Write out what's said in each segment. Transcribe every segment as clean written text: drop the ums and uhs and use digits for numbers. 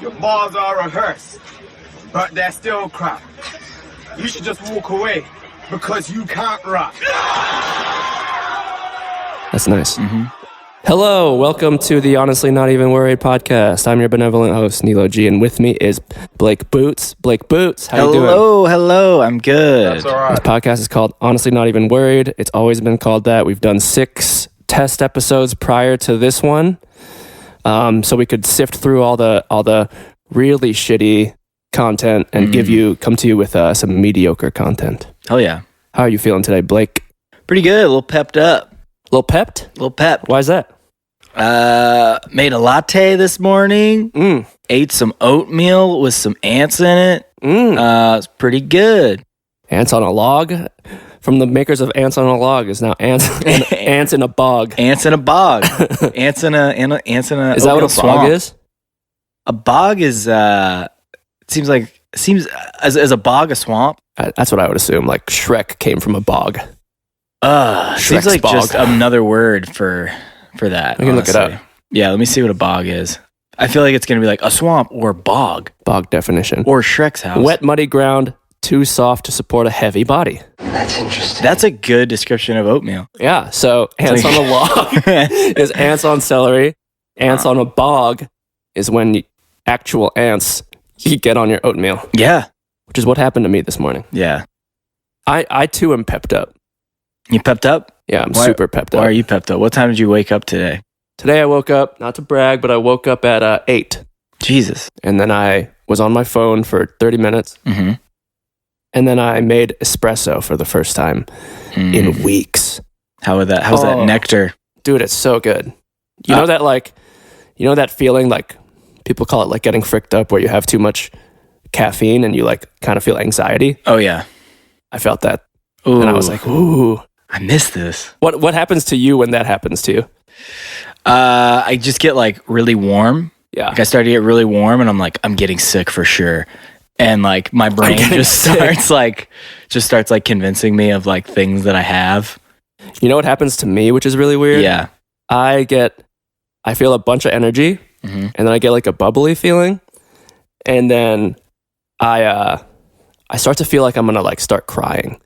Your bars are rehearsed, but they're still crap. You should just walk away because you can't rap. That's nice. Mm-hmm. Hello, welcome to the Honestly Not Even Worried podcast. I'm your benevolent host, Nilo G, and with me is Blake Boots. Blake Boots, how you doing? Hello, I'm good. That's all right. This podcast is called Honestly Not Even Worried. It's always been called that. We've done 6 test episodes prior to this one, so we could sift through all the really shitty content and come to you with some mediocre content. Hell yeah. How are you feeling today, Blake? Pretty good, a little pepped up. A little pepped? A little pepped. Why is that? Made a latte this morning. Ate some oatmeal with some ants in it. It's pretty good. Ants on a log? From the makers of Ants on a Log is now ants in a bog. Ants in a bog. ants in a Is that what a swamp. bog is? A bog is seems as a bog a swamp. That's what I would assume. Like Shrek came from a bog. Seems like bog. just another word for that. I can look it up. Yeah, let me see what a bog is. I feel like it's gonna be like a swamp or bog. Bog definition. Or Shrek's house. Wet, muddy ground, too soft to support a heavy body. That's interesting. That's a good description of oatmeal. Yeah, so ants on a log is ants on celery. Ants on a bog is when actual ants you get on your oatmeal. Yeah. Which is what happened to me this morning. Yeah. I too am pepped up. You pepped up? Yeah, I'm super pepped up. Why are you pepped up? What time did you wake up today? Today I woke up, not to brag, but I woke up at 8. Jesus. And then I was on my phone for 30 minutes. Mm-hmm. And then I made espresso for the first time in weeks. How's that nectar? Dude, it's so good. You know that feeling, like people call it like getting fricked up, where you have too much caffeine and you like kind of feel anxiety? Oh yeah. I felt that. Ooh. And I was like, ooh. I miss this. What happens to you when that happens to you? I just get like really warm. Yeah. Like I start to get really warm and I'm like, I'm getting sick for sure. And like my brain just starts like convincing me of like things that I have. You know what happens to me, which is really weird? Yeah. I feel a bunch of energy, and then I get like a bubbly feeling, and then I start to feel like I'm gonna like start crying.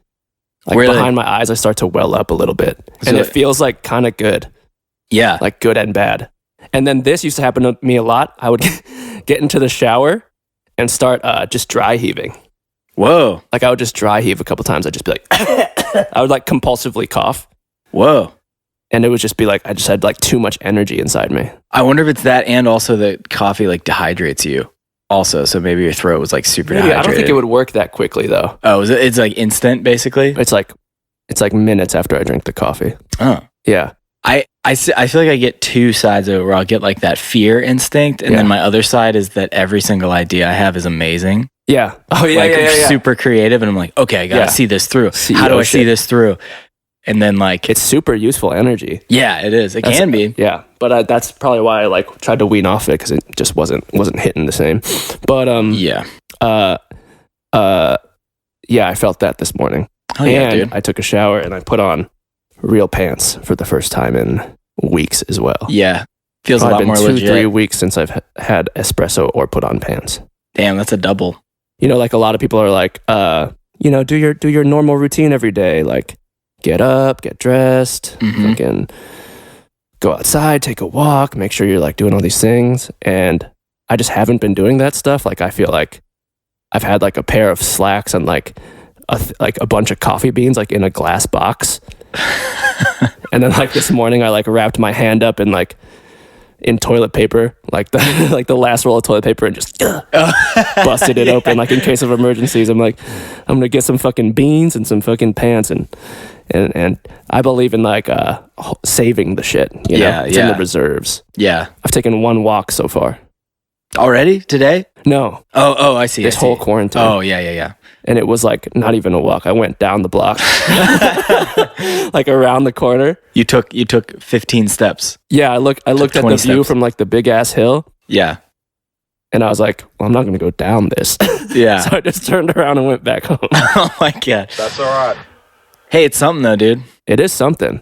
Like really? Behind my eyes, I start to well up a little bit, and it feels like kind of good. Yeah. Like good and bad. And then this used to happen to me a lot. I would get into the shower and start just dry heaving. Whoa. Like I would just dry heave a couple times. I'd just be like, I would like compulsively cough. Whoa. And it would just be like, I just had like too much energy inside me. I wonder if it's that and also that coffee like dehydrates you also. So maybe your throat was like super dehydrated. I don't think it would work that quickly though. Oh, it's like instant basically? It's like minutes after I drink the coffee. Oh. Yeah. I feel like I get 2 sides of it where I'll get like that fear instinct. And then my other side is that every single idea I have is amazing. Yeah. Oh yeah. Like super creative. And I'm like, okay, I gotta see this through. How do I see this through? And then like it's super useful energy. Yeah, it is. It can be. Yeah, but that's probably why I like tried to wean off it, because it just wasn't hitting the same. But yeah, I felt that this morning. Oh yeah, and dude. I took a shower and I put on real pants for the first time in weeks as well. Yeah, feels probably a lot more legit. 2-3 weeks since I've had espresso or put on pants. Damn, that's a double. You know, like a lot of people are like, do your normal routine every day, like. Get up, get dressed, fucking go outside, take a walk, make sure you're like doing all these things. And I just haven't been doing that stuff. Like I feel like I've had like a pair of slacks and like a bunch of coffee beans like in a glass box. And then like this morning I like wrapped my hand up in toilet paper, like the last roll of toilet paper, and just busted it open, like in case of emergencies. I'm like, I'm gonna get some fucking beans and some fucking pants, and I believe in like saving the shit. You know, it's in the reserves. Yeah, I've taken 1 walk so far. Already today? No. Oh, I see. This whole quarantine. Oh, yeah. And it was like not even a walk. I went down the block, like around the corner. You took 15 steps. Yeah, I looked at the view steps from like the big ass hill. Yeah. And I was like, well, I'm not going to go down this. Yeah. So I just turned around and went back home. Oh my God. That's all right. Hey, it's something though, dude. It is something.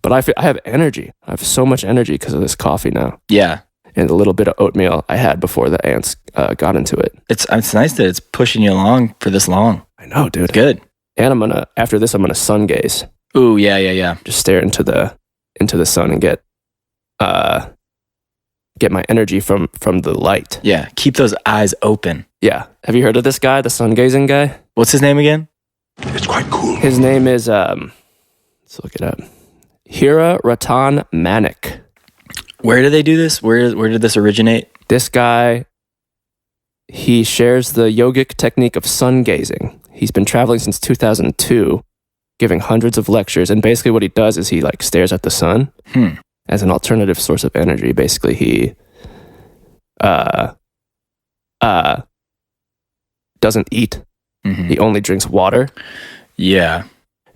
But I have energy. I have so much energy because of this coffee now. Yeah. and the little bit of oatmeal I had before the ants got into it. It's nice that it's pushing you along for this long. I know, dude. Good. And after this, I'm gonna sun gaze. Ooh, yeah. Just stare into the sun and get my energy from the light. Yeah, keep those eyes open. Yeah. Have you heard of this guy, the sun gazing guy? What's his name again? It's quite cool. His name is let's look it up. Hira Ratan Manik. Where do they do this? Where did this originate? This guy, he shares the yogic technique of sun gazing. He's been traveling since 2002, giving hundreds of lectures, and basically what he does is he like stares at the sun as an alternative source of energy. Basically, he doesn't eat. He only drinks water. Yeah.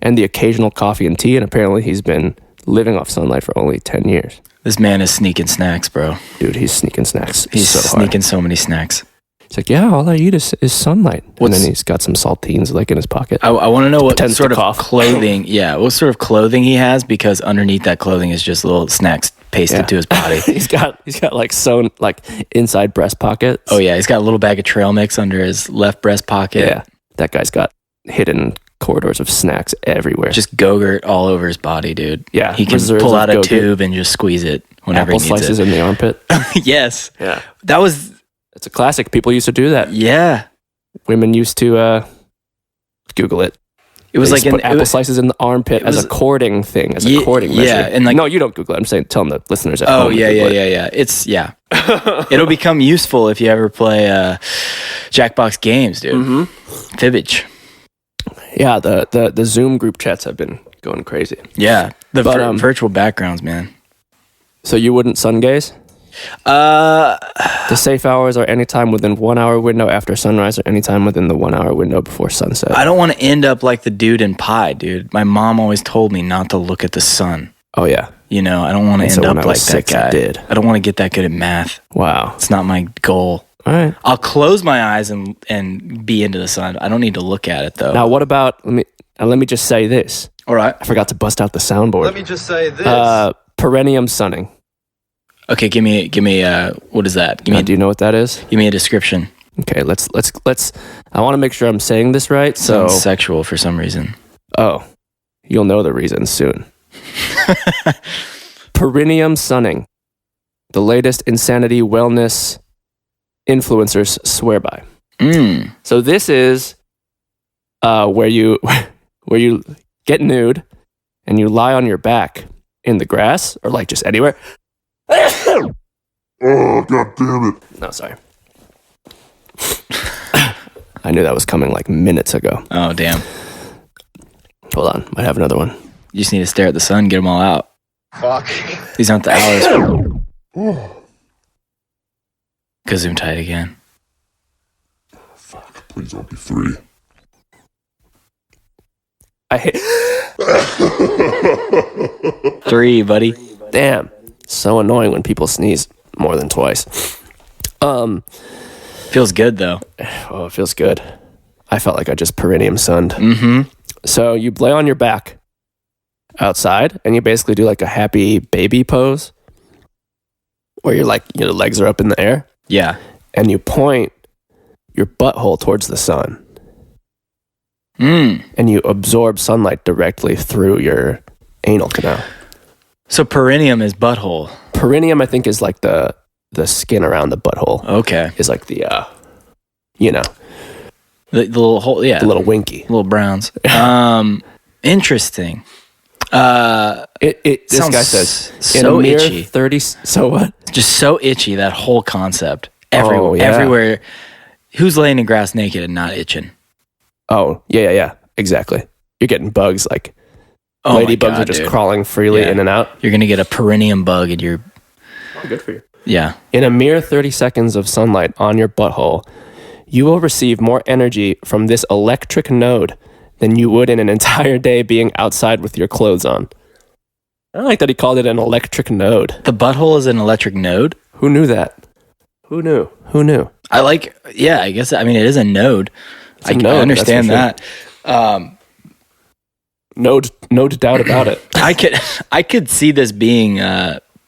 And the occasional coffee and tea, and apparently he's been living off sunlight for only 10 years. This man is sneaking snacks, bro. Dude, he's sneaking snacks. He's so sneaking hard. so many snacks. It's like, yeah, all I eat is sunlight. And then he's got some saltines like in his pocket. I want to know what Pretends sort to of cough. clothing, what sort of clothing he has, because underneath that clothing is just little snacks pasted to his body. he's got like sewn like inside breast pockets. Oh yeah, he's got a little bag of trail mix under his left breast pocket. Yeah, that guy's got hidden corridors of snacks everywhere. Just Go-Gurt all over his body, dude. Yeah, he can reserves pull of out a Go-Gurt. tube and just squeeze it whenever Apple he needs slices it. in the armpit. Yes. Yeah, That was, it's a classic. People used to do that. yeah. Women used to Google it. It was They like just put apple slices in the armpit as was- a courting thing, as Ye- a courting yeah, measure. and like- no, you don't Google it. I'm saying, telling the listeners at Oh home. to yeah, Google it. yeah. It's it'll become useful if you ever play Jackbox games, dude. Fibbage. Yeah, the Zoom group chats have been going crazy. Yeah, the But, virtual backgrounds, man. So you wouldn't sun gaze? The safe hours are anytime within 1 hour window after sunrise or anytime within the 1 hour window before sunset. I don't want to end up like the dude in Pi, dude. My mom always told me not to look at the sun. Oh, yeah. You know, I don't want to And end so when up I like was that 6, I guy. did. I don't want to get that good at math. Wow. It's not my goal. All right. I'll close my eyes and be into the sun. I don't need to look at it though. Now, what about, let me just say this. All right. I forgot to bust out the soundboard. Let me just say this. Perennium sunning. Okay, give me what is that? Give me Do you know what that is? give me a description. Okay, let's I want to make sure I'm saying this right. So, Sounds sexual for some reason. you'll know the reason soon. Perineum sunning. The latest insanity wellness influencers swear by. So this is where you get nude and you lie on your back in the grass or like just anywhere. Oh, god damn it. No, sorry. I knew that was coming like minutes ago. Oh damn! Hold on, might have another one. You just need to stare at the sun, get them all out. Fuck. These aren't the hours. Kazoom tight again. Fuck, please don't be 3. I hate. 3, buddy. Damn, so annoying when people sneeze more than twice. Feels good though. Oh, it feels good. I felt like I just perineum sunned. So you lay on your back outside, and you basically do like a happy baby pose, where you're like your legs are up in the air, Yeah. and you point your butthole towards the sun, and you absorb sunlight directly through your anal canal. So perineum is butthole. Perineum, I think, is like the skin around the butthole. Okay. Is like the The little hole. Yeah. the little winky. little browns. Interesting. This Sounds guy says so in a mere itchy. 30. So what? Just so itchy, that whole concept. Oh, yeah. Everywhere. Who's laying in grass naked and not itching? Oh yeah, exactly. You're getting bugs like Oh my ladybugs God, are just dude. crawling freely Yeah. in and out. You're going to get a perineum bug in your... Good for you. Yeah. In a mere 30 seconds of sunlight on your butthole, you will receive more energy from this electric node than you would in an entire day being outside with your clothes on. I like that he called it an electric node. The butthole is an electric node? Who knew that? Who knew? I like... Yeah, I guess... I mean, it is a node. It's a I node, understand that's that. No doubt about it. I could see this being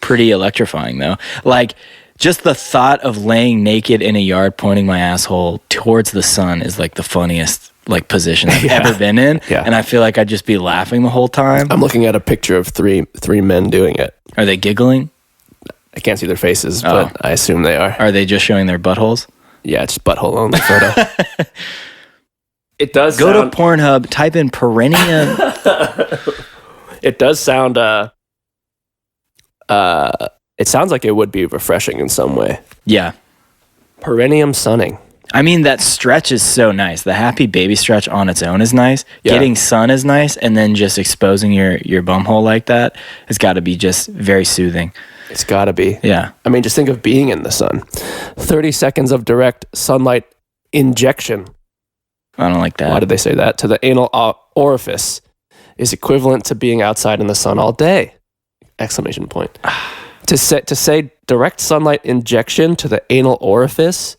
pretty electrifying though. Like Just the thought of laying naked in a yard, pointing my asshole towards the sun is like the funniest like position I've ever been in. Yeah. And I feel like I'd just be laughing the whole time. I'm looking at a picture of three men doing it. Are they giggling? I can't see their faces, but I assume they are. Are they just showing their buttholes? Yeah, it's butthole only photo. It does Go sound, to Pornhub, type in perineum. it does sound it sounds like it would be refreshing in some way. Yeah. Perineum sunning. I mean, that stretch is so nice. The happy baby stretch on its own is nice. Yeah. Getting sun is nice. And then just exposing your bumhole like that has got to be just very soothing. It's got to be. Yeah. I mean, just think of being in the sun. 30 seconds of direct sunlight injection. I don't like that. Why did they say that? To the anal orifice is equivalent to being outside in the sun all day. Exclamation point. To say direct sunlight injection to the anal orifice,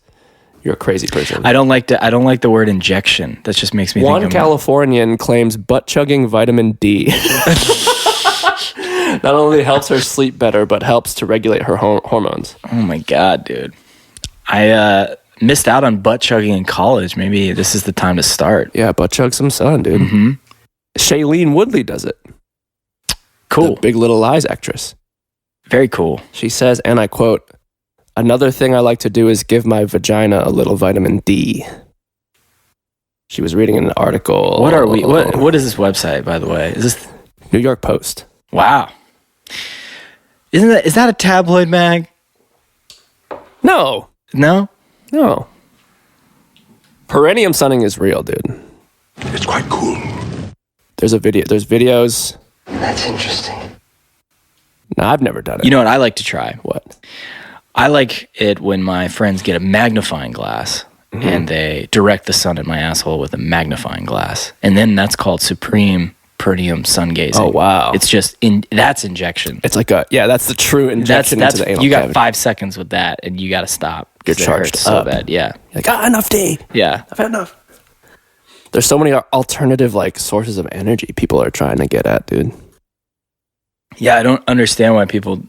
you're a crazy person. I don't like the word injection. That just makes me One think Californian claims butt chugging vitamin D not only helps her sleep better, but helps to regulate her hormones. Oh my God, dude. I missed out on butt chugging in college. Maybe this is the time to start. Yeah, butt chug some sun, dude. Mm-hmm. Shailene Woodley does it. Cool. The Big Little Lies actress. Very cool. She says, and I quote, "Another thing I like to do is give my vagina a little vitamin D." She was reading an article. What are we? What is this website, by the way? Is this New York Post? Wow? Is that a tabloid mag? No. No. Perineum sunning is real, dude. It's quite cool. There's videos. That's interesting. No, I've never done it. You know what I like to try? What? I like it when my friends get a magnifying glass and they direct the sun at my asshole with a magnifying glass, and then that's called supreme perineum sun gazing. Oh wow! It's just that's injection. It's like that's the true injection That's into the anal you got cavity. 5 seconds with that, and you got to stop. You're 'cause it charged hurts so up. bad. Yeah, Like enough D. yeah. I've had enough. There's so many alternative like sources of energy people are trying to get at, dude. Yeah, I don't understand why people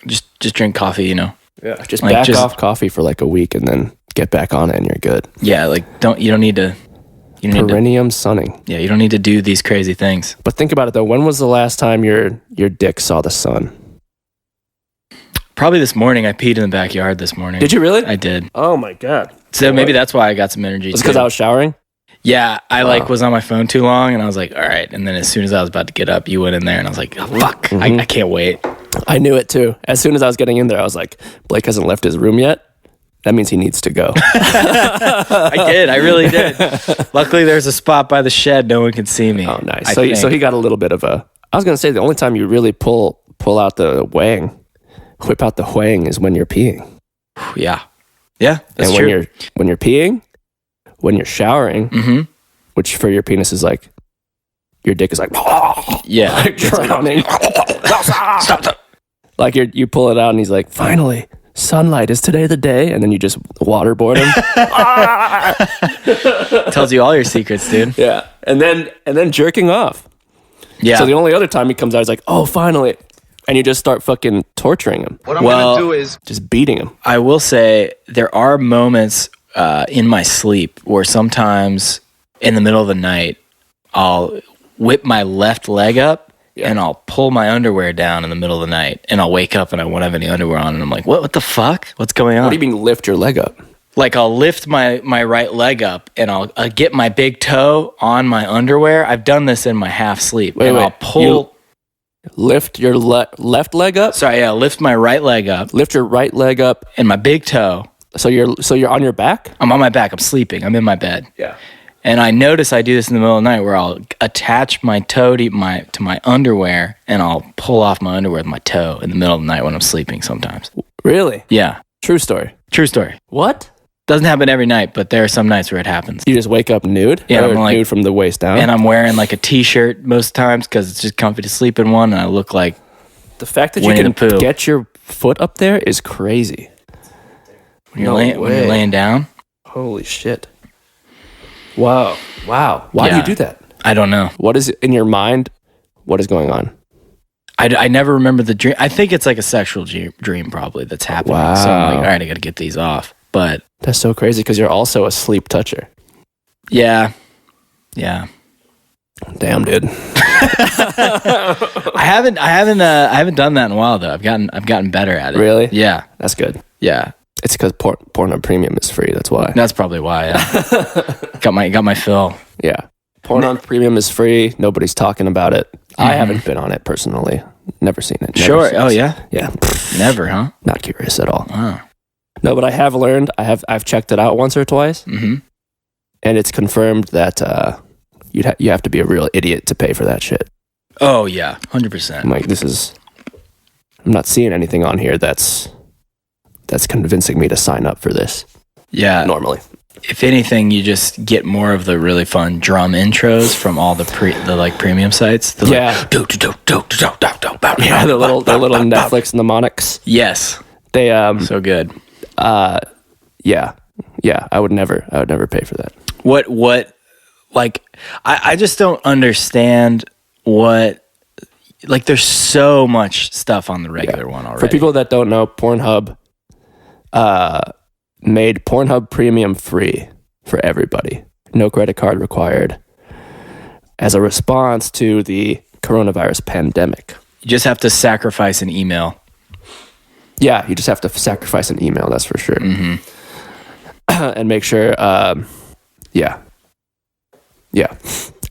just drink coffee, you know? Yeah. Just Like, back just- off coffee for like a week and then get back on it and you're good. Yeah, like you don't need to Perineum sunning. you don't need to do these crazy things. But think about it though. When was the last time your dick saw the sun? Probably this morning. I peed in the backyard this morning. Did you really? I did. Oh my god. So maybe that's why I got some energy. It's because too. I was showering. Yeah, I Wow. was on my phone too long, and I was like, all right. And then as soon as I was about to get up, you went in there, and I was like, oh, fuck, Mm-hmm. I can't wait. I knew it too. As soon as I was getting in there, I was like, Blake hasn't left his room yet. That means he needs to go. I did. I really did. Luckily, there's a spot by the shed. No one can see me. Oh, nice. I So think. he got a little bit of a. I was gonna say the only time you really pull out the whip out the wang is when you're peeing. Yeah. Yeah, that's and true. when you're peeing, when you're showering, Mm-hmm. which for your penis is like, your dick is like, Yeah. like drowning. Stop. Like you pull it out and he's like, finally, sunlight, is today the day? And then you just waterboard him. Tells you all your secrets, dude. Yeah. And then jerking off. Yeah. So the only other time he comes out, he's like, oh, finally. And you just start fucking torturing him. What I'm Well- gonna do is Just beating him. I will say there are moments in my sleep where sometimes in the middle of the night, I'll whip my left leg up and I'll pull my underwear down in the middle of the night, and I'll wake up and I won't have any underwear on, and I'm like, what the fuck? What's going on? What do you mean lift your leg up? Like I'll lift my right leg up and I'll get my big toe on my underwear. I've done this in my half sleep. Wait, and wait. I'll pull. Lift your left leg up? Sorry, yeah, lift my right leg up Lift your right leg up. and my big toe. So you're on your back? I'm on my back. I'm sleeping. I'm in my bed. Yeah. And I notice I do this in the middle of the night where I'll attach my toe to my underwear and I'll pull off my underwear with my toe in the middle of the night when I'm sleeping sometimes. Really? Yeah. True story. True story. What? Doesn't happen every night, but there are some nights where it happens. You just wake up nude? Yeah, Or I'm like- nude from the waist down? And I'm wearing like a t-shirt most times because it's just comfy to sleep in one, and I look like the fact that you Winnie can the Pooh. get your foot up there is crazy. when you're, No when you're way. laying down. Holy shit. Wow. Why do Yeah. you do that? I don't know. What is in your mind? What is going on? I never remember the dream. I think it's like a sexual dream probably that's happening. Wow. So I'm like, all right, I got to get these off. But That's so crazy because you're also a sleep toucher. yeah. Damn, dude. I haven't done that in a while though. I've gotten better at it. Really? Yeah. That's good. Yeah. It's because Pornhub Premium is free. That's why. That's probably why. Yeah. got my fill. Yeah. Pornhub Premium is free. Nobody's talking about it. I haven't been on it personally. Never seen it. Never Sure. since. Oh yeah. Yeah. Never, huh? Not curious at all. Wow. No, but I have learned. I've checked it out once or twice, Mm-hmm. and it's confirmed that you have to be a real idiot to pay for that shit. Oh yeah, I'm 100%. like, I'm not seeing anything on here that's convincing me to sign up for this Yeah. normally. If anything, you just get more of the really fun drum intros from all the premium sites. The Yeah. Yeah, the little Netflix mnemonics. Yes. They So good. yeah. I would never pay for that. What like I just don't understand what, like, there's so much stuff on the regular one already. For people that don't know, Pornhub made Pornhub Premium free for everybody. No credit card required as a response to the coronavirus pandemic. You just have to sacrifice an email. Yeah, you just have to sacrifice an email, that's for sure. Mm-hmm. And make sure, yeah.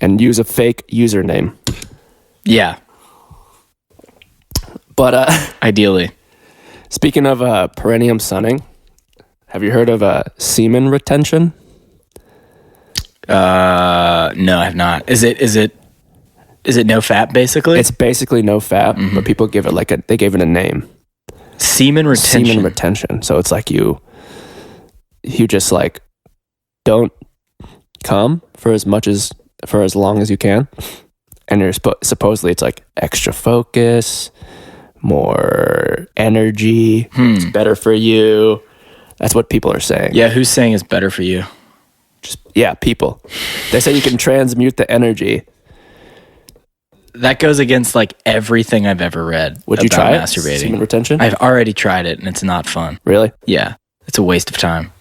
And use a fake username. Yeah. But Ideally. speaking of perineum sunning, have you heard of semen retention? No, I have not. Is it no fat basically? It's basically no fat, but people give it they gave it a name. Semen retention. Semen retention. So it's like you just like don't come for as long as you can, and you're supposedly it's like extra focus, more energy. It's better for you. That's what people are saying. Yeah, who's saying it's better for you? People. They say you can transmute the energy. That goes against like everything I've ever read. Would you about try it? masturbating? Semen retention? I've already tried it and it's not fun. Really? Yeah, it's a waste of time.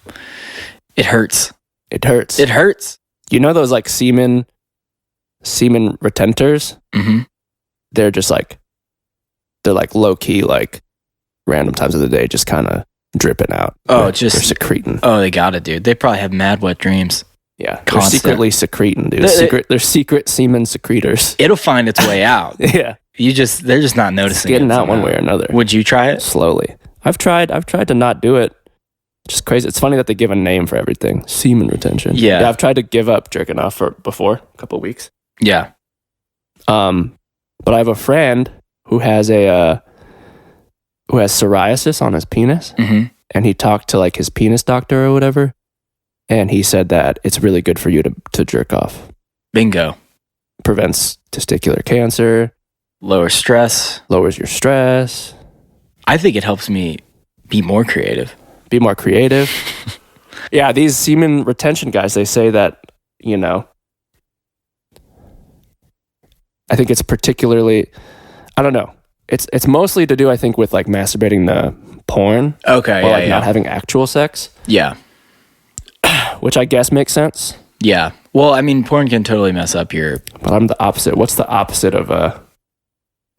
It hurts. It hurts. It hurts. You know those like semen retenters? Mm-hmm. They're just like low key, like random times of the day, just kind of dripping out. Oh, they're secreting. Oh, they got it, dude. They probably have mad wet dreams. Yeah, they're Constant. secretly secreting, dude. They're secret semen secretors. It'll find its way out. Yeah, They're just not noticing. getting it out one somehow. way or another. Would you try it? Slowly. I've tried to not do it. Just crazy. It's funny that they give a name for everything. Semen retention. Yeah. I've tried to give up jerking off before a couple of weeks. Yeah. But I have a friend who has psoriasis on his penis, Mm-hmm. and he talked to like his penis doctor or whatever, and he said that it's really good for you to jerk off. Bingo. Prevents testicular cancer, Lower stress. lowers your stress, I think it helps me be more creative. be more creative. Yeah, these semen retention guys, they say that, I think it's particularly, I don't know. It's mostly to do, I think, with like masturbating to porn Okay. or like not having actual sex, Yeah. which I guess makes sense. Yeah. Well, I mean, porn can totally mess up your. But I'm the opposite. What's the opposite of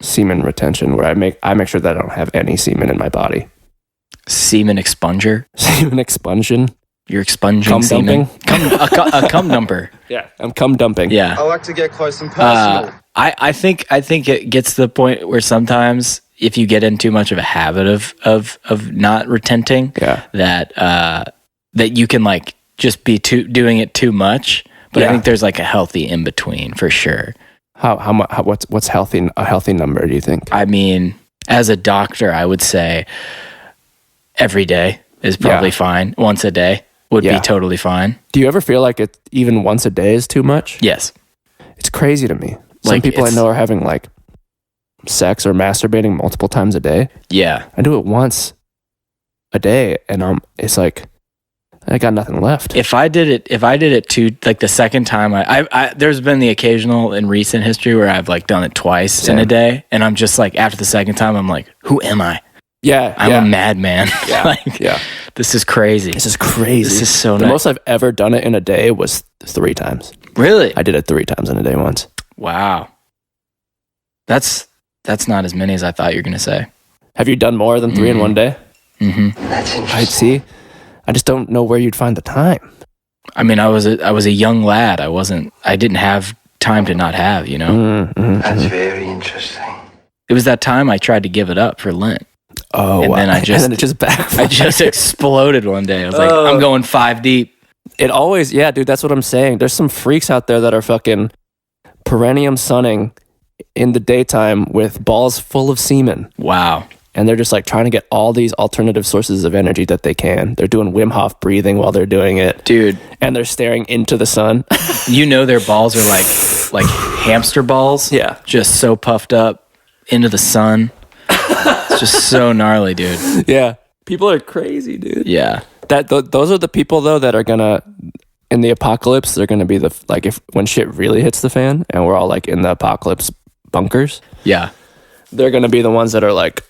semen retention, where I make sure that I don't have any semen in my body? Semen expunger. Semen expunging. You're expunging Cum semen. dumping? A cum dumper. Yeah, I'm cum dumping. Yeah. I like to get close and personal. I think it gets to the point where sometimes if you get in too much of a habit of not retenting, Yeah. that you can like just be doing it too much. But I Yeah. think there's like a healthy in between for sure. How much? What's healthy? A healthy number? Do you think? I mean, as a doctor, I would say every day is probably Yeah. fine. Once a day would Yeah. be totally fine. Do you ever feel like it even once a day is too much? Yes. It's crazy to me. Some Like, people I it's- know are having like sex or masturbating multiple times a day. Yeah. I do it once a day, and it's like I got nothing left. If I did it too, like the second time, I there's been the occasional in recent history where I've like done it twice in a day, and I'm just like, after the second time, I'm like, who am I? Yeah, I'm a madman. Yeah, Like, yeah. This is crazy. This is crazy. This is so The nice. most I've ever done it in a day was 3 times. Really? I did it 3 times in a day once. Wow. That's not as many as I thought you were gonna say. Have you done more than 3 in one day? Mm-hmm. That's interesting. I'd see. I just don't know where you'd find the time. I mean, I was a young lad. I didn't have time to not have, you know? That's very interesting. It was that time I tried to give it up for Lent. Oh, And wow. then I just- and then it just backfired. I just exploded one day. I was like, I'm going 5 deep. It always, yeah, dude, that's what I'm saying. There's some freaks out there that are fucking perennium sunning in the daytime with balls full of semen. Wow. And they're just like trying to get all these alternative sources of energy that they can. They're doing Wim Hof breathing while they're doing it. Dude, And they're staring into the sun. you know their balls are like hamster balls. Yeah. Just so puffed up into the sun. It's just so gnarly, dude. Yeah. People are crazy, dude. Yeah. Those are the people, though, that are going to, in the apocalypse, they're going to be like, if when shit really hits the fan and we're all like in the apocalypse bunkers, Yeah. they're going to be the ones that are like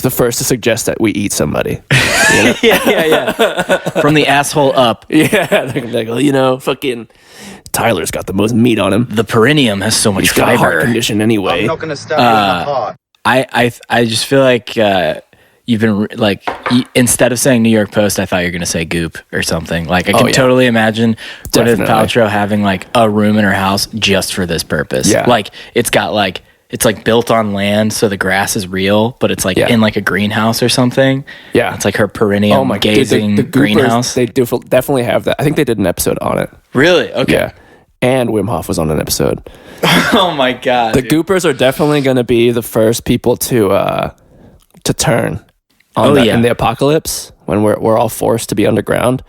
the first to suggest that we eat somebody. You know? yeah. From the asshole up, Yeah, they're gonna be like, well, you know, fucking Tyler's got the most meat on him. the perineum has so much He's got a heart fiber. condition anyway. gonna stab you in the heart. I just feel like you've been instead of saying New York Post, I thought you were going to say Goop or something. Like I can yeah. totally imagine Gwyneth Definitely. Paltrow having like a room in her house just for this purpose. Yeah. Like it's got like it's like built on land, so the grass is real, but it's like Yeah. in like a greenhouse or something. Yeah. It's like her perennium dude, gazing the Goopers, greenhouse. They do definitely have that. I think they did an episode on it. Really? Okay. Yeah. And Wim Hof was on an episode. Oh my god. The Goopers are definitely going to be the first people to turn on in the apocalypse when we're all forced to be underground.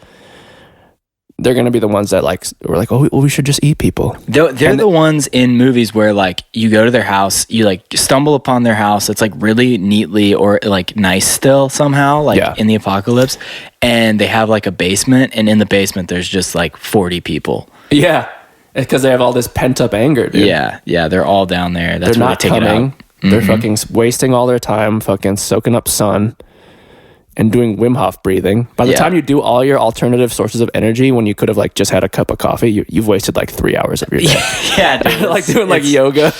They're going to be the ones that like we're like, oh, we should just eat people. They're the ones in movies where like you go to their house, you like stumble upon their house. It's like really neatly or like nice still somehow, like Yeah. in the apocalypse, and they have like a basement, and in the basement there's just like 40 people. Yeah, because they have all this pent up anger, dude. Yeah, they're all down there. That's They're where not they take it coming. out. They're fucking wasting all their time, fucking soaking up sun and doing Wim Hof breathing. By the Yeah. time you do all your alternative sources of energy, when you could have like just had a cup of coffee, you've wasted like 3 hours of your day. Yeah, dude, Like doing like yoga,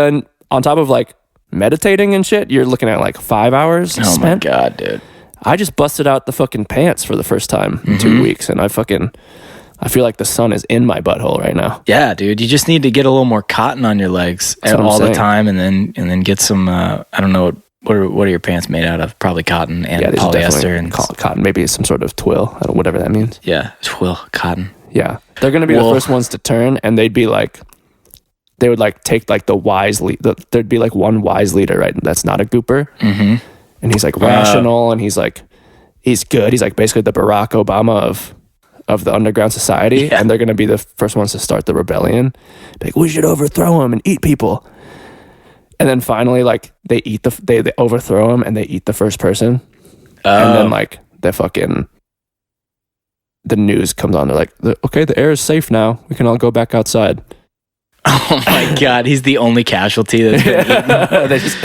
and on top of like meditating and shit, you're looking at like 5 hours Oh spent. my god, dude. I just busted out the fucking pants for the first time in Mm-hmm. 2 weeks, and I feel like the sun is in my butthole right now. Yeah, dude. You just need to get a little more cotton on your legs That's what I'm all the saying. time, and then get some. I don't know what are your pants made out of? Probably cotton and Yeah, these are polyester definitely and cotton. Maybe it's some sort of twill, whatever that means. yeah, twill cotton. Yeah, they're gonna be Wool. the first ones to turn, and they'd be like, they would like take like the wise lead. There'd be like one wise leader, right? That's not a gooper, Mm-hmm. and he's like rational, and he's good. He's like basically the Barack Obama of the underground society, Yeah. and they're gonna be the first ones to start the rebellion. Be like, we should overthrow him and eat people. And then finally, like they overthrow him and they eat the first person, and then like the news comes on. They're like, okay, the air is safe now. We can all go back outside. Oh my god, he's the only casualty that's been eaten. They just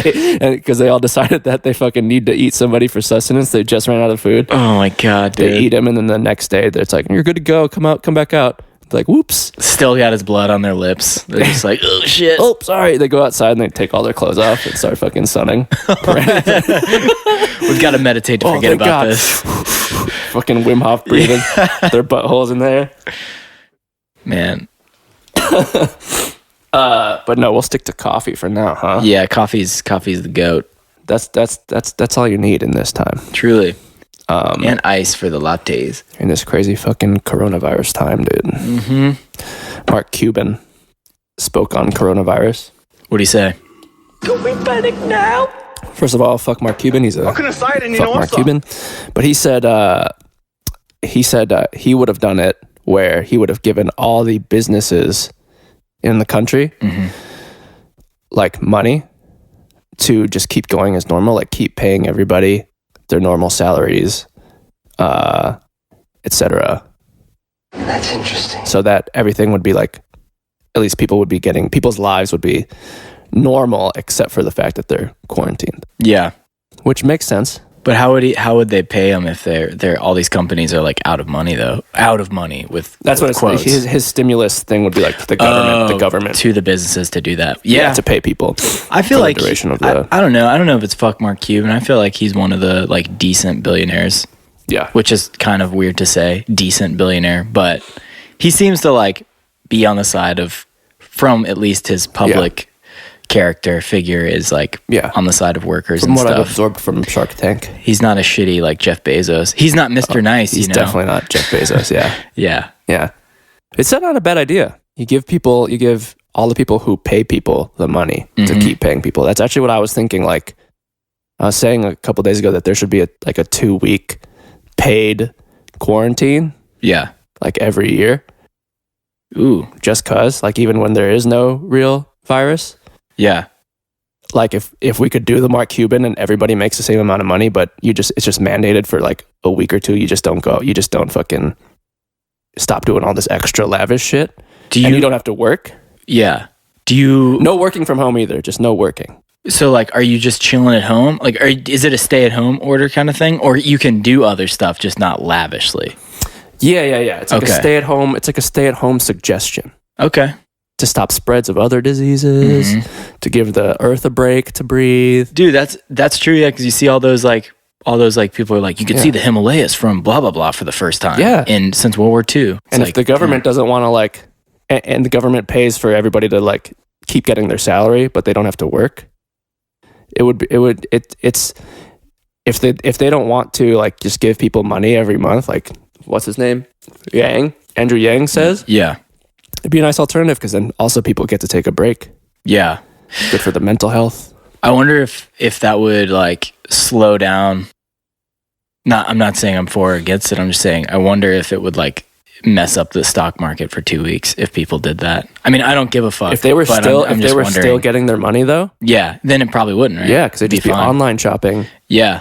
because they all decided that they fucking need to eat somebody for sustenance. They just ran out of food. Oh my god, dude. They eat him, and then the next day, it's like, you're good to go. Come back out. They're like, whoops. Still got his blood on their lips. They're just like, oh shit. Oh, sorry. They go outside and they take all their clothes off and start fucking sunning. We've got to meditate to forget thank about God. this. Fucking Wim Hof breathing. Their buttholes in there. Man. But no, we'll stick to coffee for now, huh? Yeah, coffee's the goat. That's all you need in this time. Truly. And ice for the lattes. In this crazy fucking coronavirus time, dude. Mm-hmm. Mark Cuban spoke on coronavirus. What'd he say? First of all, fuck Mark Cuban. He's a What can I say? Then you fuck know Mark what's up? Cuban. But he said he would have done it where he would have given all the businesses in the country like money to just keep going as normal, like keep paying everybody their normal salaries etc. That's interesting. So that everything would be like, at least people's lives would be normal, except for the fact that they're quarantined, Yeah. which makes sense. But how would they pay him if they're all these companies are like out of money though? Out of money with That's with what it's quotes. like. His stimulus thing would be like the government to the businesses to do that. yeah, to pay people. I feel for like the duration of the I don't know. I don't know if it's fuck Mark Cuban. I feel like he's one of the like decent billionaires, yeah. which is kind of weird to say, decent billionaire, but he seems to like be on the side of, from at least his public character figure is like on the side of workers From and what stuff. I've absorbed from Shark Tank, He's not a shitty like Jeff Bezos. He's not Mr. Nice. he's definitely not Jeff Bezos. Yeah, Yeah. it's not a bad idea. You give all the people who pay people the money to keep paying people. That's actually what I was thinking. Like I was saying a couple days ago that there should be a 2-week paid quarantine, Yeah. like every year. Ooh. Just cause, like even when there is no real virus. Yeah. Like if we could do the Mark Cuban and everybody makes the same amount of money, but it's just mandated for like a week or two. You just don't fucking stop doing all this extra lavish shit. And you don't have to work. Yeah. No working from home either. Just no working. So like, are you just chilling at home? Like, is it a stay at home order kind of thing? Or you can do other stuff, just not lavishly? Yeah. It's like a stay at home. It's like a stay at home suggestion. Okay. To stop spreads of other diseases, to give the earth a break to breathe. Dude, that's true. Yeah, because you see all those people are like, you can see the Himalayas from blah blah blah for the first time. Yeah, and since World War II. And if the government doesn't want to like, and the government pays for everybody to like keep getting their salary, but they don't have to work. It's if they don't want to like just give people money every month, like what's his name, Andrew Yang says. Yeah. It'd be a nice alternative because then also people get to take a break. Yeah. Good for the mental health. I wonder if that would like slow down. I'm not saying I'm for or against it. I'm just saying I wonder if it would like mess up the stock market for 2 weeks if people did that. I mean, I don't give a fuck. If they were still getting their money though. Yeah, then it probably wouldn't, right? Yeah, because it'd be online shopping. Yeah.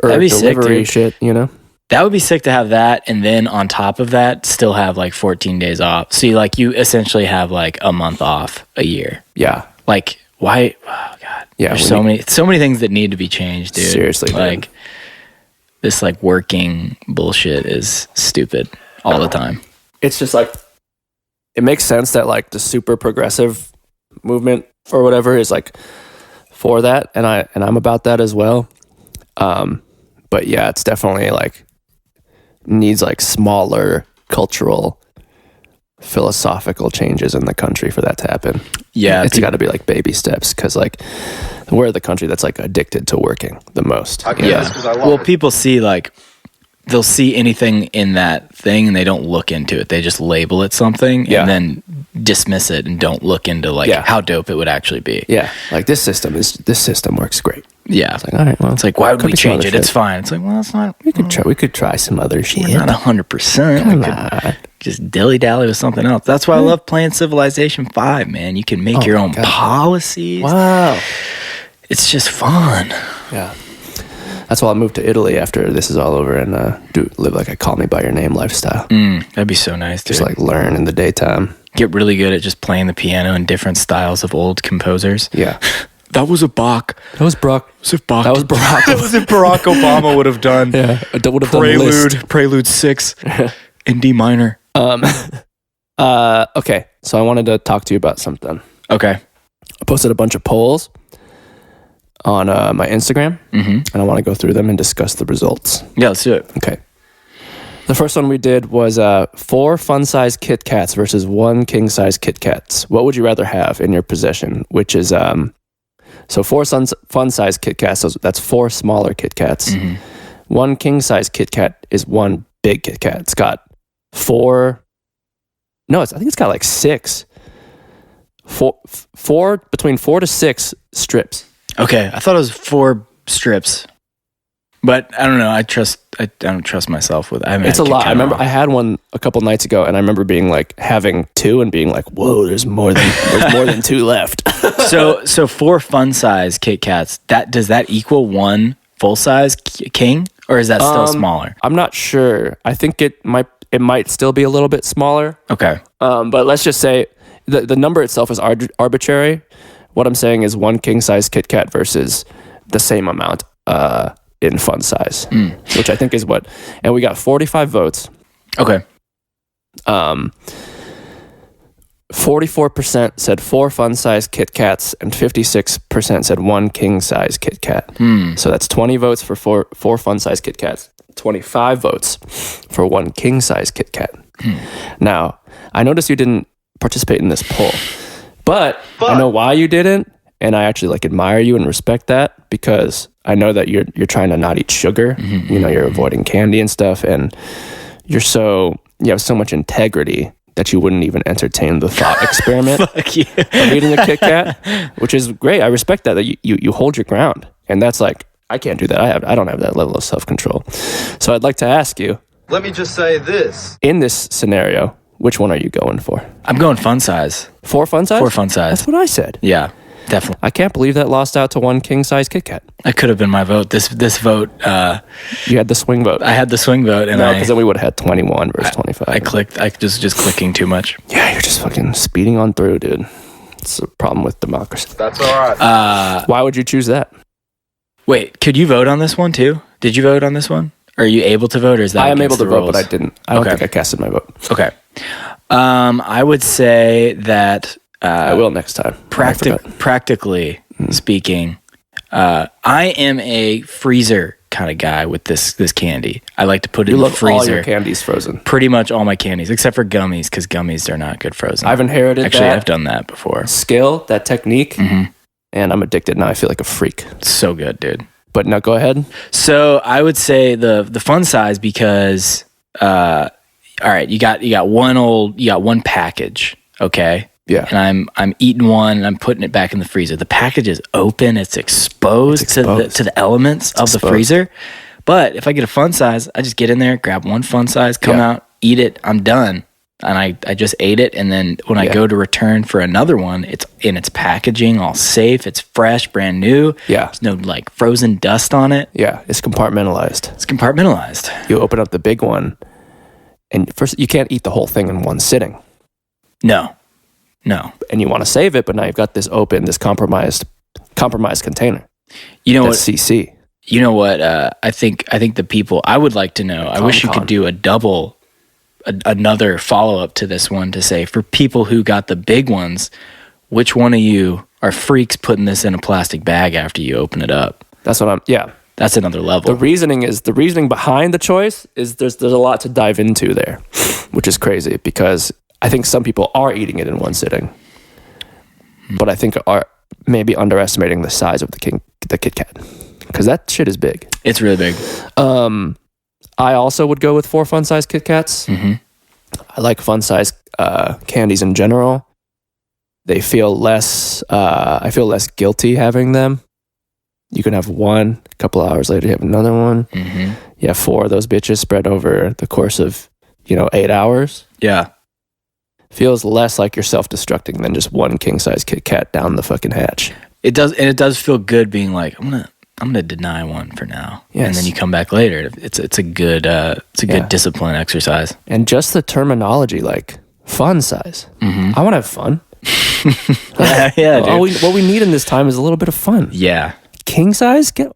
Or that'd be delivery sick, shit, That would be sick to have that, and then on top of that, still have like 14 days off. So you essentially have like a month off a year. Yeah. Like why? Oh god. Yeah. There's so many things that need to be changed, dude. Seriously, like this like working bullshit is stupid all the time. It's just like it makes sense that like the super progressive movement or whatever is like for that, and I'm about that as well. But yeah, it's definitely like needs like smaller cultural, philosophical changes in the country for that to happen. Yeah, it's got to be like baby steps because like we're the country that's like addicted to working the most. Well, people see like they'll see anything in that thing and they don't look into it. They just label it something and then dismiss it and don't look into like how dope it would actually be. Yeah, like this system works great. Yeah, it's like all right. Well, it's like why would we change it? It's fine. It's like well, it's not. We could try some other shit. We're not 100%. Just dilly dally with something else. That's why I love playing Civilization 5, man. You can make your own policies. Wow, it's just fun. Yeah. That's why I'll move to Italy after this is all over and live like a call me by your name lifestyle. That'd be so nice, dude. Just like learn in the daytime. Get really good at just playing the piano in different styles of old composers. Yeah. That was a Bach. That was Bach. That was Barack. That was if Barack Obama would have done. Yeah. Would have done Prelude 6 in D minor. Okay. So I wanted to talk to you about something. Okay. I posted a bunch of polls on my Instagram, and I want to go through them and discuss the results. Yeah, let's do it. Okay. The first one we did was 4 fun-size Kit Kats versus 1 king-size Kit Kats. What would you rather have in your possession? Which is, so 4 fun-size Kit Kats, so that's 4 smaller Kit Kats. 1 king-size Kit Kat is 1 big Kit Kat. It's got 4, I think it's got like 6. Between 4 to 6 strips. Okay, I thought it was 4 strips, but I don't know. I don't trust myself with. It's a lot. I remember I had one a couple nights ago, and I remember being like having 2 and being like, "Whoa, there's more than 2 left." So 4 fun size Kit Kats. Does that equal 1 full size king? or is that still smaller? I'm not sure. I think it might still be a little bit smaller. Okay. But let's just say the number itself is arbitrary. What I'm saying is one king size Kit Kat versus the same amount in fun size, which I think is what. And we got 45 votes. Okay. 44% said 4 fun size Kit Kats and 56% said 1 king size Kit Kat. So that's 20 votes for four fun size Kit Kats, 25 votes for 1 king size Kit Kat. Now, I noticed you didn't participate in this poll, but I know why you didn't, and I actually admire you and respect that, because I know that you're trying to not eat sugar. You know, you're avoiding candy and stuff, and you have so much integrity that you wouldn't even entertain the thought experiment of eating a Kit Kat, which is great. I respect that you hold your ground, and that's I can't do that. I don't have that level of self-control. So I'd like to ask you, let me just say this. in this scenario, which one are you going for? I'm going fun size. 4 fun size? 4 fun size. That's what I said. Yeah, definitely. I can't believe that lost out to 1 king size Kit Kat. That could have been my vote. This vote, You had the swing vote. I had the swing vote, and because then we would have had 21 versus 25. I clicked. I just clicking too much. Yeah, you're just fucking speeding on through, dude. It's a problem with democracy. That's all right. Why would you choose that? Wait, could you vote on this one too? Did you vote on this one? Are you able to vote, or is that I am able against to the vote, rules? but I didn't. I don't Okay. think I casted my vote. Okay. I would say that I will next time. I forgot. practically speaking, I am a freezer kind of guy with this candy. I like to put it You in the love all freezer. your candies frozen. Pretty much all my candies, except for gummies, because gummies are not good frozen. I've inherited Actually, that I've done that before. skill, that technique, and I'm addicted now. I feel like a freak. It's so good, dude. But now go ahead. So I would say the fun size, because all right, you got one package, okay? Yeah. And I'm eating one and I'm putting it back in the freezer. The package is open, it's exposed, to the elements of the freezer. But if I get a fun size, I just get in there, grab one fun size, come out, eat it, I'm done. And I just ate it, and then when I go to return for another one, it's in its packaging, all safe, it's fresh, brand new. Yeah. There's no frozen dust on it. Yeah, it's compartmentalized. It's compartmentalized. You open up the big one, and first you can't eat the whole thing in one sitting. No. And you want to save it, but now you've got this compromised container. You know That's CC. You know what? I think the people, I would like to know. I wish you could do another follow up to this one to say, for people who got the big ones, which one of you are freaks putting this in a plastic bag after you open it up? That's what That's another level. The reasoning behind the choice is there's a lot to dive into there, which is crazy, because I think some people are eating it in one sitting, but I think are maybe underestimating the size of the Kit Kat, because that shit is big. It's really big. I also would go with 4 fun size Kit Kats. I like fun size candies in general. They feel less. I feel less guilty having them. You can have one, a couple of hours later you have another one. You have 4 of those bitches spread over the course of 8 hours. Yeah. Feels less like you're self-destructing than just one king size Kit Kat down the fucking hatch. It does, and it does feel good being like, I'm gonna deny one for now, Yes. and then you come back later. It's a good good discipline exercise. And just the terminology, like fun size. I want to have fun. yeah, dude. What we need in this time is a little bit of fun. Yeah. King size, It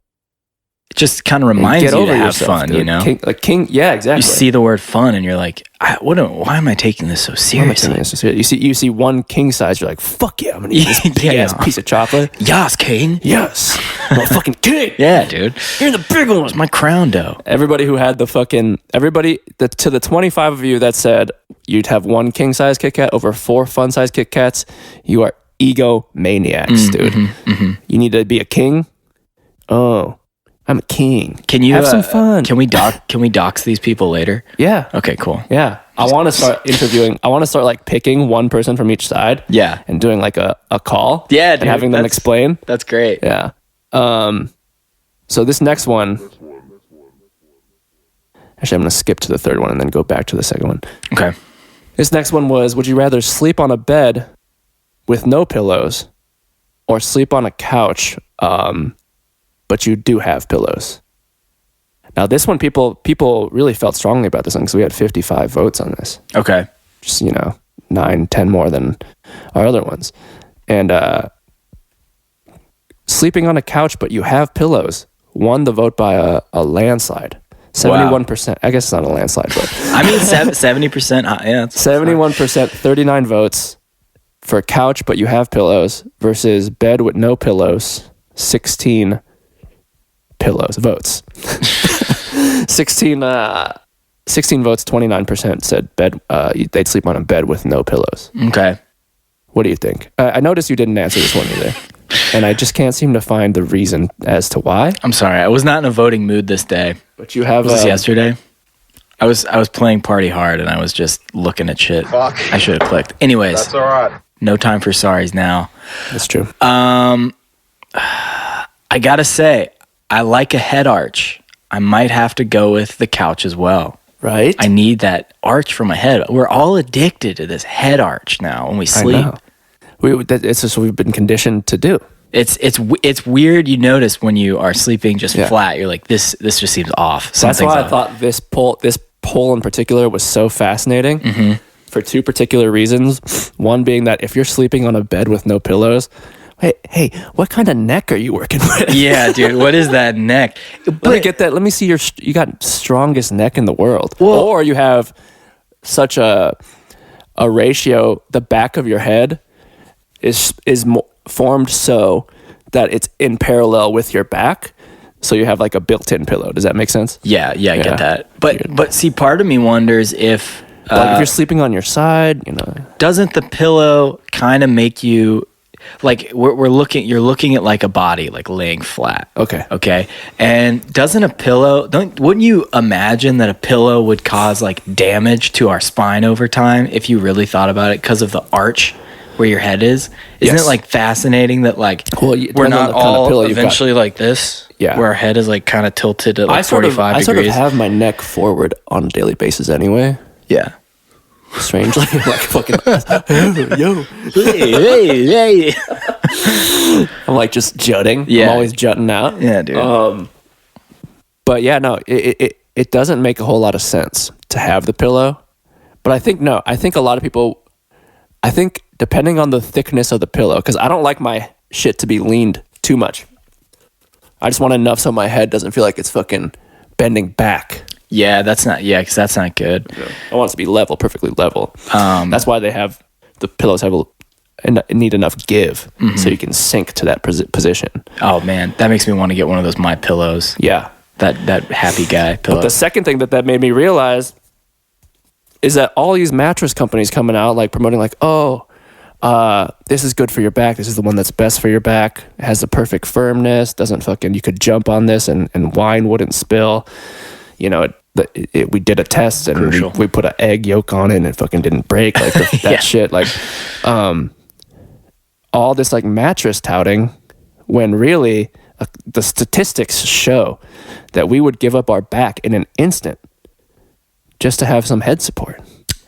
just kind of reminds you to have yourself, fun, dude. you know? King, yeah, exactly. You see the word fun and you're like, why am I taking this so seriously? You see one king size, you're like, fuck yeah, I'm gonna eat this big ass piece of chocolate. Yas, king. Yes, I'm a fucking king. Yeah, dude. You're the big one. It's my crown dough. Everybody who had to the 25 of you that said you'd have one king size Kit Kat over 4 fun size Kit Kats, you are egomaniacs, dude. You need to be a king. Oh, I'm a king. Can you have some fun? Can we dox these people later? Yeah. Okay, cool. Yeah. I want to start interviewing. I want to start picking one person from each side. Yeah. And doing a call. Yeah, and dude, having them explain. That's great. Yeah. So this next one, actually, I'm going to skip to the third one and then go back to the second one. Okay. This next one was, would you rather sleep on a bed with no pillows or sleep on a couch, but you do have pillows? Now this one, people really felt strongly about this one because we had 55 votes on this. Okay. Just 9, 10 more than our other ones. And sleeping on a couch but you have pillows won the vote by a landslide. 71%. I guess it's not a landslide, but I mean 70%. Yeah, 71%, 39 votes for a couch but you have pillows versus bed with no pillows, 16 pillows votes. 16 votes, 29% said bed. They'd sleep on a bed with no pillows. Okay. What do you think? I noticed you didn't answer this one either, and I just can't seem to find the reason as to why. I'm sorry. I was not in a voting mood this day. But you have Was this yesterday? I was playing Party Hard and I was just looking at shit. Fuck. I should have clicked. Anyways, That's all right. no time for sorries now. That's true. I gotta say, I like a head arch. I might have to go with the couch as well. Right? I need that arch for my head. We're all addicted to this head arch now when we sleep. I know. It's just what we've been conditioned to do. It's weird. You notice when you are sleeping just flat, you're like, this just seems off. That's why I thought this poll in particular was so fascinating for two particular reasons. One being that if you're sleeping on a bed with no pillows, hey, what kind of neck are you working with? Yeah, dude, what is that neck? Let me get that. Let me see you got strongest neck in the world. Well, or you have such a ratio, the back of your head is formed so that it's in parallel with your back. So you have like a built-in pillow. Does that make sense? Yeah, I get that. But see, part of me wonders if if you're sleeping on your side, doesn't the pillow kind of make you like you're looking at like a body like laying flat. Okay. And doesn't a pillow wouldn't you imagine that a pillow would cause like damage to our spine over time if you really thought about it because of the arch where your head is? Isn't it like fascinating that like we're not all eventually like this? Yeah. Where our head is like kind of tilted at like 45 degrees. I sort of have my neck forward on a daily basis anyway. Yeah. Strangely, like fucking yo, hey. I'm like just jutting. Yeah. I'm always jutting out. Yeah, dude. But yeah, no, it doesn't make a whole lot of sense to have the pillow. But I think a lot of people, depending on the thickness of the pillow, because I don't like my shit to be leaned too much. I just want enough so my head doesn't feel like it's fucking bending back. Yeah, because that's not good. I want it to be level, perfectly level. That's why the pillows need enough give so you can sink to that position. Oh man, that makes me want to get one of those My Pillows. Yeah, that happy guy pillow. But the second thing that made me realize is that all these mattress companies coming out like promoting like, this is good for your back. This is the one that's best for your back. It has the perfect firmness. You could jump on this and wine wouldn't spill. We did a test and we put an egg yolk on it and it fucking didn't break. Like that shit. Like, all this like mattress touting when really the statistics show that we would give up our back in an instant just to have some head support.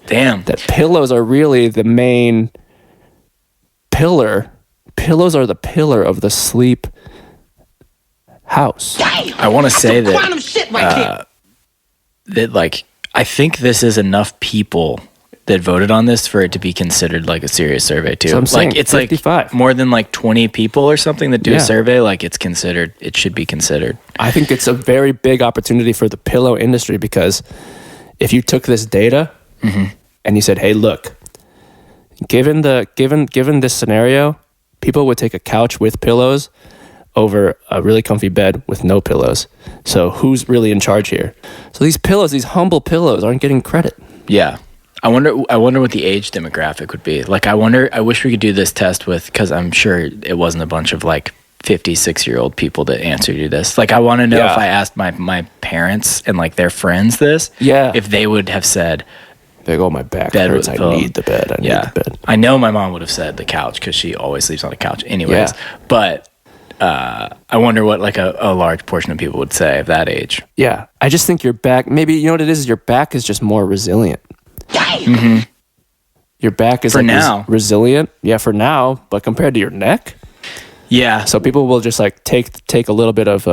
Damn. That pillows are really the main pillar. Pillows are the pillar of the sleep house. I want to say that that like I think this is enough people that voted on this for it to be considered like a serious survey too. So I'm saying it's 55. like more than like 20 people or something that do a survey. Like it should be considered. I think it's a very big opportunity for the pillow industry because if you took this data and you said, "Hey, look, given this scenario, people would take a couch with pillows over a really comfy bed with no pillows. So who's really in charge here?" So these pillows, these humble pillows, aren't getting credit. Yeah. I wonder what the age demographic would be. Like, I wish we could do this test with, because I'm sure it wasn't a bunch of like 56-year-old people that answered you this. Like, I want to know if I asked my parents and like their friends this, if they would have said, they go, my back hurts, I need the bed. I need the bed. I know my mom would have said the couch because she always sleeps on the couch anyways. Yeah. But I wonder what like a large portion of people would say of that age. Yeah. I just think your back, maybe, you know what it is? Your back is just more resilient. Your back is for now resilient. Yeah, for now. But compared to your neck? Yeah. So people will just like take a little bit of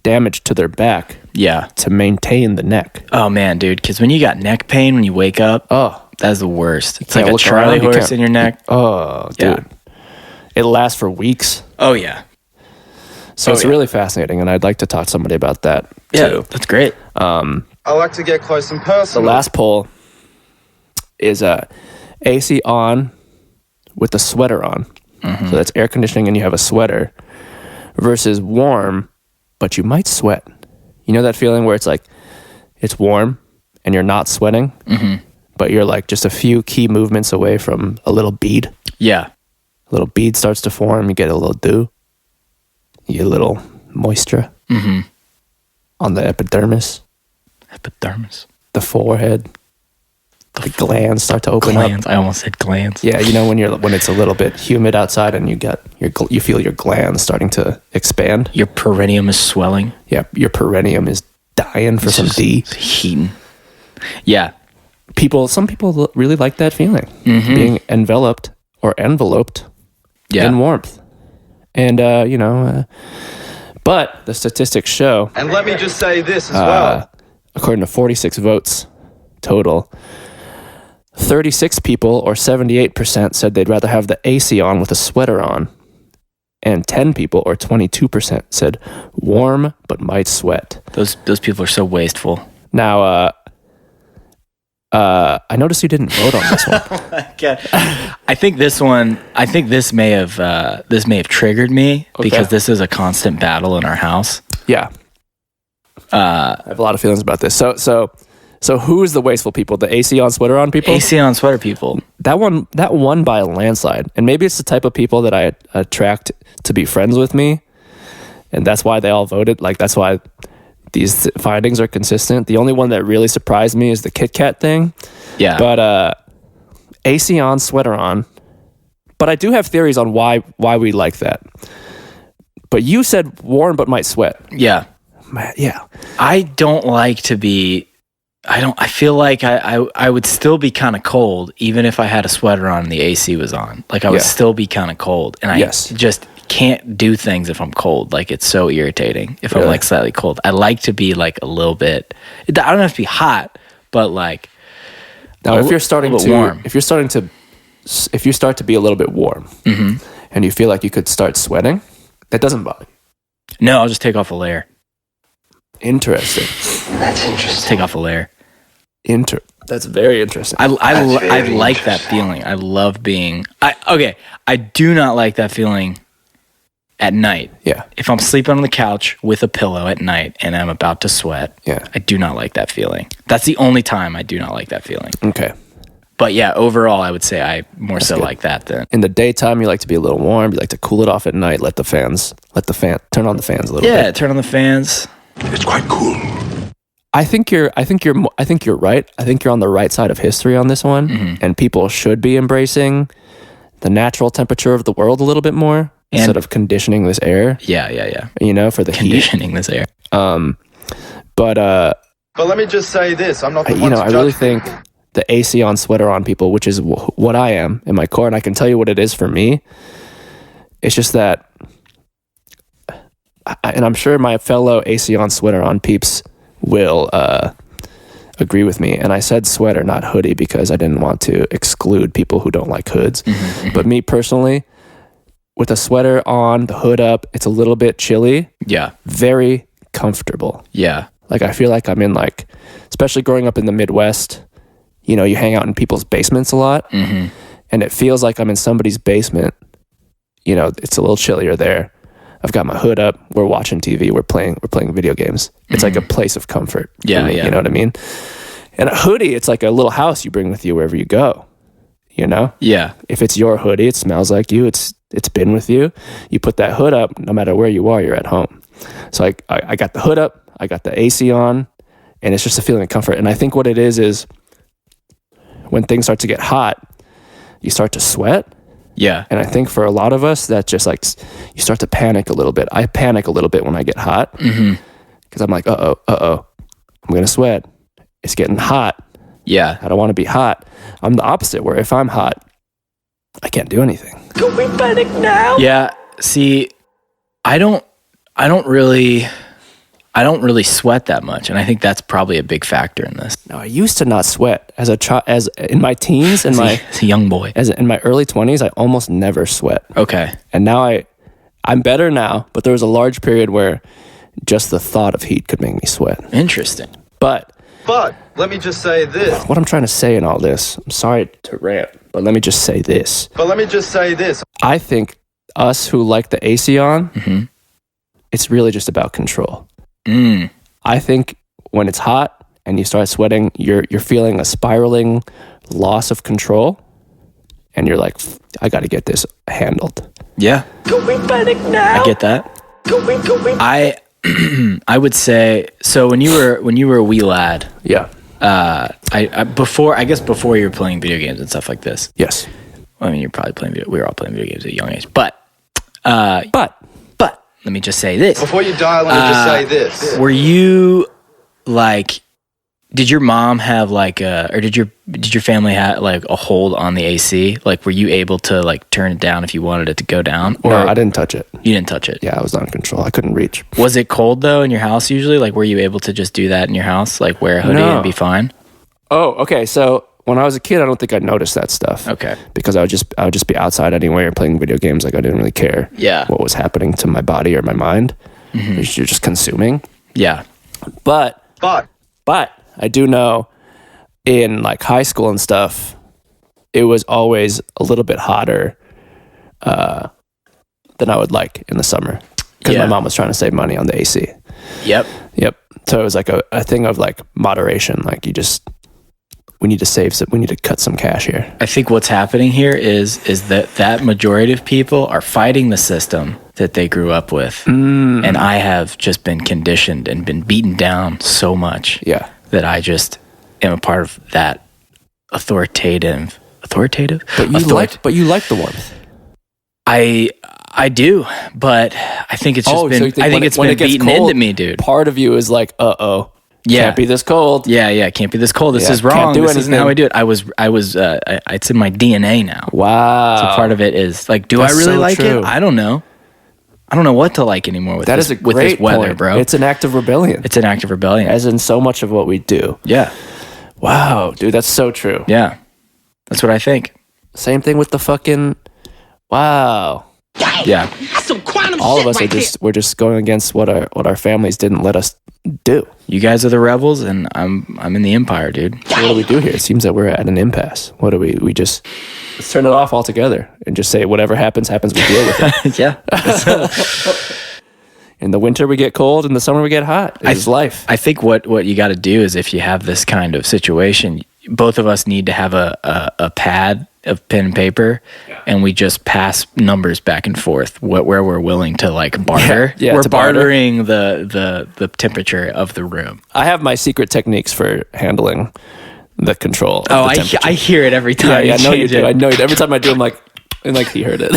damage to their back Yeah. to maintain the neck. Oh man, dude, because when you got neck pain when you wake up, that's the worst. It's like a look Charlie around, you horse can't- in your neck. Oh, dude. Yeah. It lasts for weeks. Oh yeah. So it's yeah. really fascinating, and I'd like to talk to somebody about that Yeah, too. that's great. I like to get close and The personal. last poll is AC on with the sweater on. Mm-hmm. So that's air conditioning and you have a sweater versus warm, but you might sweat. You know that feeling where it's like it's warm and you're not sweating, but you're like just a few key movements away from a little bead. Yeah. A little bead starts to form. You get a little dew. You get a little moisture on the epidermis, Epidermis. the forehead. The glands start to open Glands. up. I almost said glands. Yeah, you know when it's a little bit humid outside and you feel your glands starting to expand. Your perineum is swelling. Yeah, your perineum is dying for some D. It's heating. Yeah. Some people really like that feeling, being enveloped or enveloped Yeah. in warmth, and but the statistics show, And let me just say this as well. according to 46 votes total, 36 people or 78% said they'd rather have the AC on with a sweater on, and 10 people or 22% said warm but might sweat. Those people are so wasteful. Now, I noticed you didn't vote on this one. I think this may have triggered me because this is a constant battle in our house. Yeah, I have a lot of feelings about this. So who is the wasteful people? The AC on sweater on people? AC on sweater people. That won by a landslide. And maybe it's the type of people that I attract to be friends with me. And that's why they all voted. Like, that's why these findings are consistent. The only one that really surprised me is the Kit Kat thing. Yeah. But AC on, sweater on. But I do have theories on why we like that. But you said warm but might sweat. Yeah. Yeah. I don't like to be. I feel like I would still be kind of cold even if I had a sweater on and the AC was on. Like I would still be kind of cold, and I just can't do things if I'm cold. Like it's so irritating if I'm like slightly cold. I like to be like a little bit. I don't have to be hot, but like now if you start to be a little bit warm, and you feel like you could start sweating, that doesn't bother you. No, I'll just take off a layer. Interesting. That's interesting. Take off a layer. That's very interesting. I very like that feeling. I love being. I do not like that feeling at night. Yeah. If I'm sleeping on the couch with a pillow at night and I'm about to sweat, Yeah. I do not like that feeling. That's the only time I do not like that feeling. Okay. But yeah, overall, I would say I more so good. like that than. In the daytime, you like to be a little warm. You like to cool it off at night. Turn on the fans a little bit. Yeah, turn on the fans. It's quite cool. I think you're right. I think you're on the right side of history on this one, and people should be embracing the natural temperature of the world a little bit more instead of conditioning this air. Yeah. For the heat. Conditioning this air. But let me just say this. I'm not the one to I judge really people. think the AC on sweater on people, which is what I am in my core, and I can tell you what it is for me. It's just that, and I'm sure my fellow AC on sweater on peeps will agree with me. And I said sweater, not hoodie, because I didn't want to exclude people who don't like hoods. But me personally, with a sweater on, the hood up, it's a little bit chilly. Yeah. Very comfortable. Yeah. Like I feel like I'm in especially growing up in the Midwest, you hang out in people's basements a lot. And it feels like I'm in somebody's basement. It's a little chillier there. I've got my hood up. We're watching TV. We're playing video games. It's like a place of comfort. Yeah, for me, yeah. You know what I mean? And a hoodie, it's like a little house you bring with you wherever you go. Yeah. If it's your hoodie, it smells like you. It's been with you. You put that hood up, no matter where you are, you're at home. So I got the hood up. I got the AC on, and it's just a feeling of comfort. And I think what it is when things start to get hot, you start to sweat. Yeah. And I think for a lot of us, that's just like you start to panic a little bit. I panic a little bit when I get hot because I'm like, I'm going to sweat. It's getting hot. Yeah. I don't want to be hot. I'm the opposite, where if I'm hot, I can't do anything. Can we panic now? Yeah. See, I don't really I don't really sweat that much, and I think that's probably a big factor in this. Now, I used to not sweat as a child, as in my teens and As a young boy. as in my early 20s, I almost never sweat. Okay. And now I'm better now, but there was a large period where just the thought of heat could make me sweat. Interesting. But let me just say this. What I'm trying to say in all this, I'm sorry to rant, but let me just say this. I think us who like the AC on, it's really just about control. I think when it's hot and you start sweating, you're feeling a spiraling loss of control, and you're like, I got to get this handled. Yeah. I get that. I would say, so when you were a wee lad, Yeah. I guess before you were playing video games and stuff like this. Yes. I mean, you're probably we were all playing video games at a young age, but let me just say this. Before you die, let me just say this. Were you like, did your mom have like or did your family have like a hold on the AC? Like, were you able to like turn it down if you wanted it to go down? Or No, I didn't touch it. You didn't touch it? Yeah, I was not in control. I couldn't reach. Was it cold though in your house usually? Like, were you able to just do that in your house? Like, wear a hoodie No. and be fine? Oh, okay. So when I was a kid, I don't think I noticed that stuff. Okay. Because I would just be outside anyway or playing video games. Like, I didn't really care Yeah. what was happening to my body or my mind. You're just consuming. Yeah. But But I do know in like high school and stuff, it was always a little bit hotter than I would like in the summer because Yeah. my mom was trying to save money on the AC. Yep. Yep. So it was like a thing of like moderation. Like we need to save some, we need to cut some cash here. I think what's happening here is that majority of people are fighting the system that they grew up with. And I have just been conditioned and been beaten down so much Yeah. that I just am a part of that authoritative. But you like the warmth. I do, but I think it's just So you been think I think when it's when been it gets beaten cold, into me, dude. Part of you is like, uh-oh. Yeah. Can't be this cold. Yeah, it can't be this cold. This Yeah, is can't wrong. do This isn't how anything. I do it. It's in my DNA now. Wow. So part of it is like, do That's I really so like true. it? I don't know. I don't know what to like anymore with That this, is a with this great weather, point. bro. It's an act of rebellion. It's an act of rebellion. As in so much of what we do. Yeah. Wow, dude, that's so true. Yeah. That's what I think. Same thing with the fucking. Wow. Yeah. All of us we're just going against what our families didn't let us do. You guys are the rebels and I'm in the empire, dude. So what do we do here? It seems that we're at an impasse. What do we just let's turn it off altogether and just say whatever happens, we deal with it. Yeah. In the winter we get cold, in the summer we get hot. It's life. I think what you got to do is if you have this kind of situation, both of us need to have a pad of pen and paper, and we just pass numbers back and forth where we're willing to like barter. Yeah, we're to barter. bartering the temperature of the room. I have my secret techniques for handling the control. Of Oh, the temperature. I hear it every time. Yeah, I know you change do. it. I know you do. Every time I do, I'm like he heard it.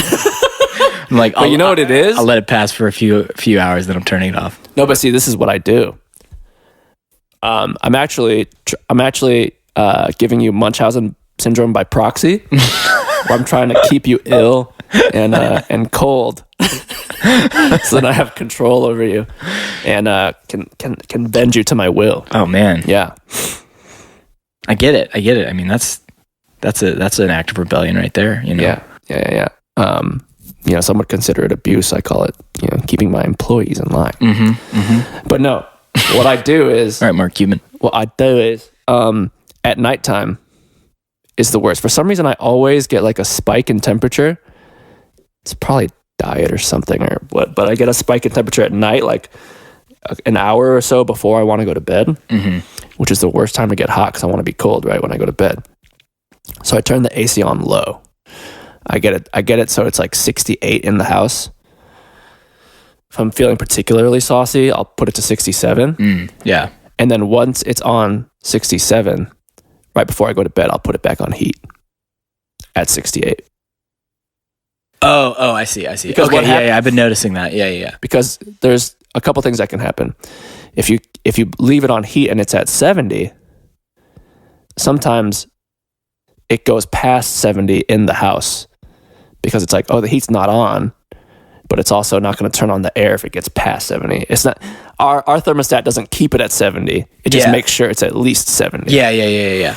I'm like, But you know what it is? I'll let it pass for a few hours, then I'm turning it off. No, but see, this is what I do. I'm actually giving you Munchausen syndrome by proxy. Where I'm trying to keep you ill and cold, so then I have control over you and can bend you to my will. Oh man, Yeah, I get it. I mean, that's an act of rebellion right there. You know. yeah. Some would consider it abuse. I call it, keeping my employees in line. But no, what I do is, All right, Mark Cuban. at nighttime is the worst. For some reason, I always get like a spike in temperature. It's probably diet or something or what, but I get a spike in temperature at night, like an hour or so before I want to go to bed, which is the worst time to get hot because I want to be cold right when I go to bed. So I turn the AC on low. I get it so it's like 68 in the house. If I'm feeling particularly saucy, I'll put it to 67. Yeah. And then once it's on 67, right before I go to bed, I'll put it back on heat at 68. Oh, I see. Because Okay, what yeah, I've been noticing that. Yeah. Because there's a couple things that can happen. If you leave it on heat and it's at 70, sometimes it goes past 70 in the house because it's like, oh, the heat's not on. but it's also not going to turn on the air if it gets past 70. It's not our thermostat doesn't keep it at 70. It just makes sure it's at least 70. Yeah.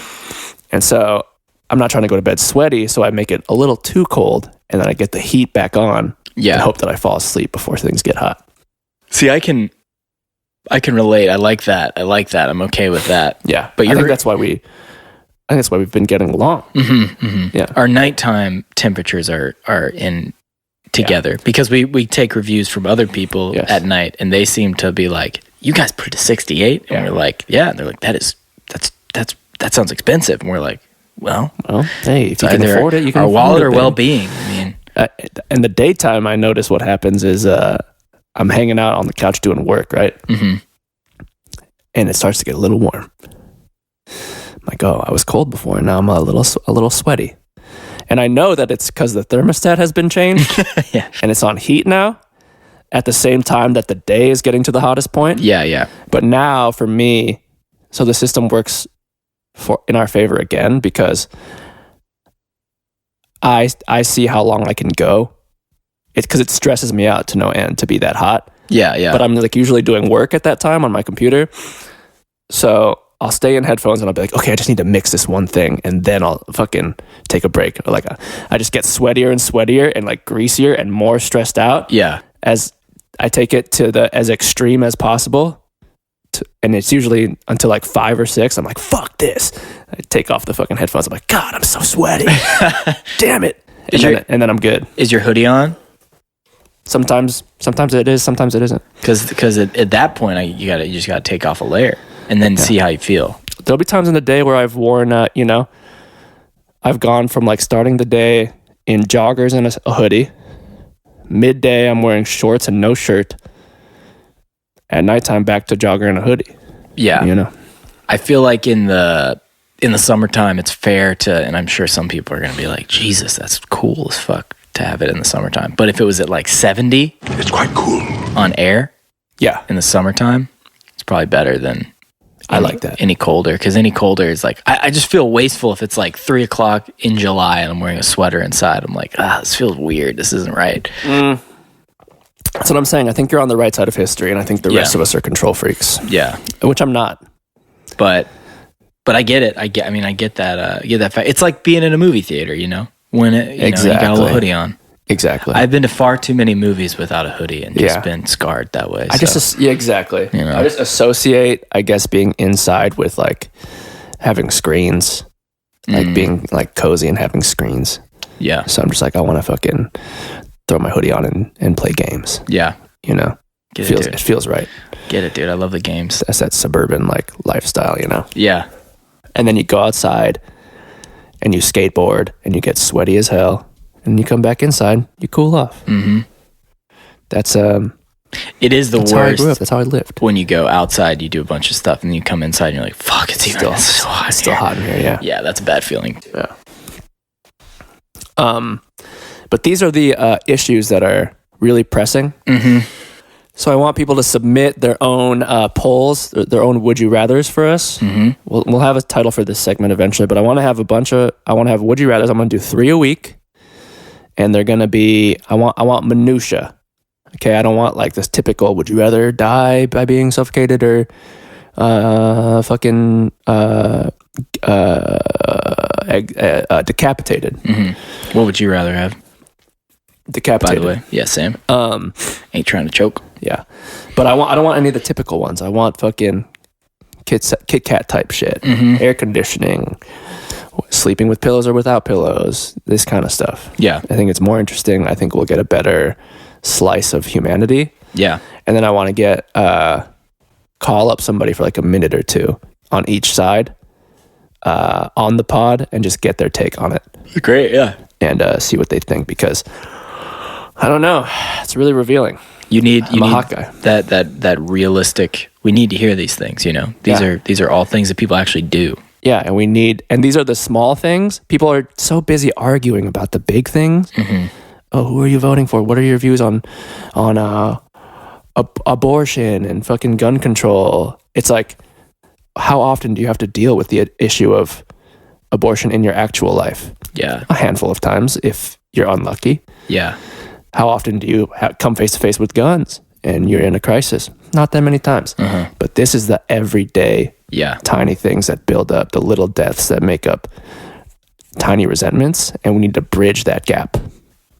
And so I'm not trying to go to bed sweaty, so I make it a little too cold, and then I get the heat back on. Yeah. And hope that I fall asleep before things get hot. See, I can relate. I like that. I'm okay with that. Yeah, but I think that's why we've been getting along. Yeah, our nighttime temperatures are in together because we take reviews from other people at night, and they seem to be like, "You guys put it to 68," and we're like, "Yeah," and they're like, "That sounds expensive," and we're like, "Well, hey, if you can afford it, you can our afford wallet it, or baby. well-being." I mean, in the daytime, I notice what happens is I'm hanging out on the couch doing work, right? And it starts to get a little warm. I'm like, oh, I was cold before, and now I'm a little sweaty. And I know that it's because the thermostat has been changed, and it's on heat now. At the same time that the day is getting to the hottest point. Yeah. But now for me, so the system works in our favor again because I see how long I can go. It's because it stresses me out to no end to be that hot. Yeah. But I'm like usually doing work at that time on my computer. So I'll stay in headphones and I'll be like, okay, I just need to mix this one thing, and then I'll fucking take a break. Or like I just get sweatier and sweatier and like greasier and more stressed out. Yeah. As I take it to the as extreme as possible. And it's usually until like 5 or 6. I'm like, fuck this. I take off the fucking headphones. I'm like, God, I'm so sweaty. Damn it. And then I'm good. Is your hoodie on? Sometimes it is, sometimes it isn't. Because at that point, you just gotta take off a layer and then see how you feel. There'll be times in the day where I've worn, I've gone from like starting the day in joggers and a hoodie. Midday, I'm wearing shorts and no shirt. At nighttime, back to jogger and a hoodie. Yeah. I feel like in the summertime, it's fair to, and I'm sure some people are going to be like, Jesus, that's cool as fuck to have it in the summertime. But if it was at like 70, It's quite cool. on air, Yeah, in the summertime, it's probably better than I like that. any colder. Because any colder is like, I just feel wasteful if it's like 3 o'clock in July and I'm wearing a sweater inside. I'm like, this feels weird. This isn't right. That's what I'm saying. I think you're on the right side of history, and I think the rest of us are control freaks. Yeah. Which I'm not. But I get it. I get that fact. It's like being in a movie theater, when you got a little hoodie on. Exactly. I've been to far too many movies without a hoodie and just been scarred that way. Exactly. I just associate, I guess, being inside with like having screens, like being like cozy and having screens. Yeah. So I'm just like, I want to fucking throw my hoodie on and play games. Yeah. It feels right. Get it, dude. I love the games. That's that suburban like lifestyle, Yeah. And then you go outside and you skateboard and you get sweaty as hell, and you come back inside, you cool off. Mm-hmm. That's it is the that's how I worst. grew up. That's how I lived. When you go outside, you do a bunch of stuff, and then you come inside, and you're like, "Fuck, it's Still hot in here. Yeah. Yeah, that's a bad feeling. Yeah. But these are the issues that are really pressing. Mm-hmm. So I want people to submit their own polls, their own would you rather's for us. Mm-hmm. We'll have a title for this segment eventually, but I want to have would you rather's. I'm going to do 3 a week, and they're going to be I want minutia. Okay, I don't want like this typical would you rather die by being suffocated or decapitated. Mm-hmm. What would you rather have? Decapitated. By the way, yeah, same. Ain't trying to choke. Yeah, but I don't want any of the typical ones. I want fucking Kit Kat type shit, air conditioning, sleeping with pillows or without pillows, this kind of stuff. Yeah, I think it's more interesting. I think we'll get a better slice of humanity. Yeah, and then I want to get call up somebody for like a minute or two on each side on the pod and just get their take on it. Great. Yeah, and see what they think, because I don't know, it's really revealing. You need a hot guy. That realistic. We need to hear these things. These are all things that people actually do. Yeah, and these are the small things. People are so busy arguing about the big things. Mm-hmm. Oh, who are you voting for? What are your views on abortion and fucking gun control? It's like, how often do you have to deal with the issue of abortion in your actual life? Yeah, a handful of times if you're unlucky. Yeah. How often do you come face to face with guns and you're in a crisis? Not that many times. But this is the everyday tiny things that build up, the little deaths that make up tiny resentments, and we need to bridge that gap.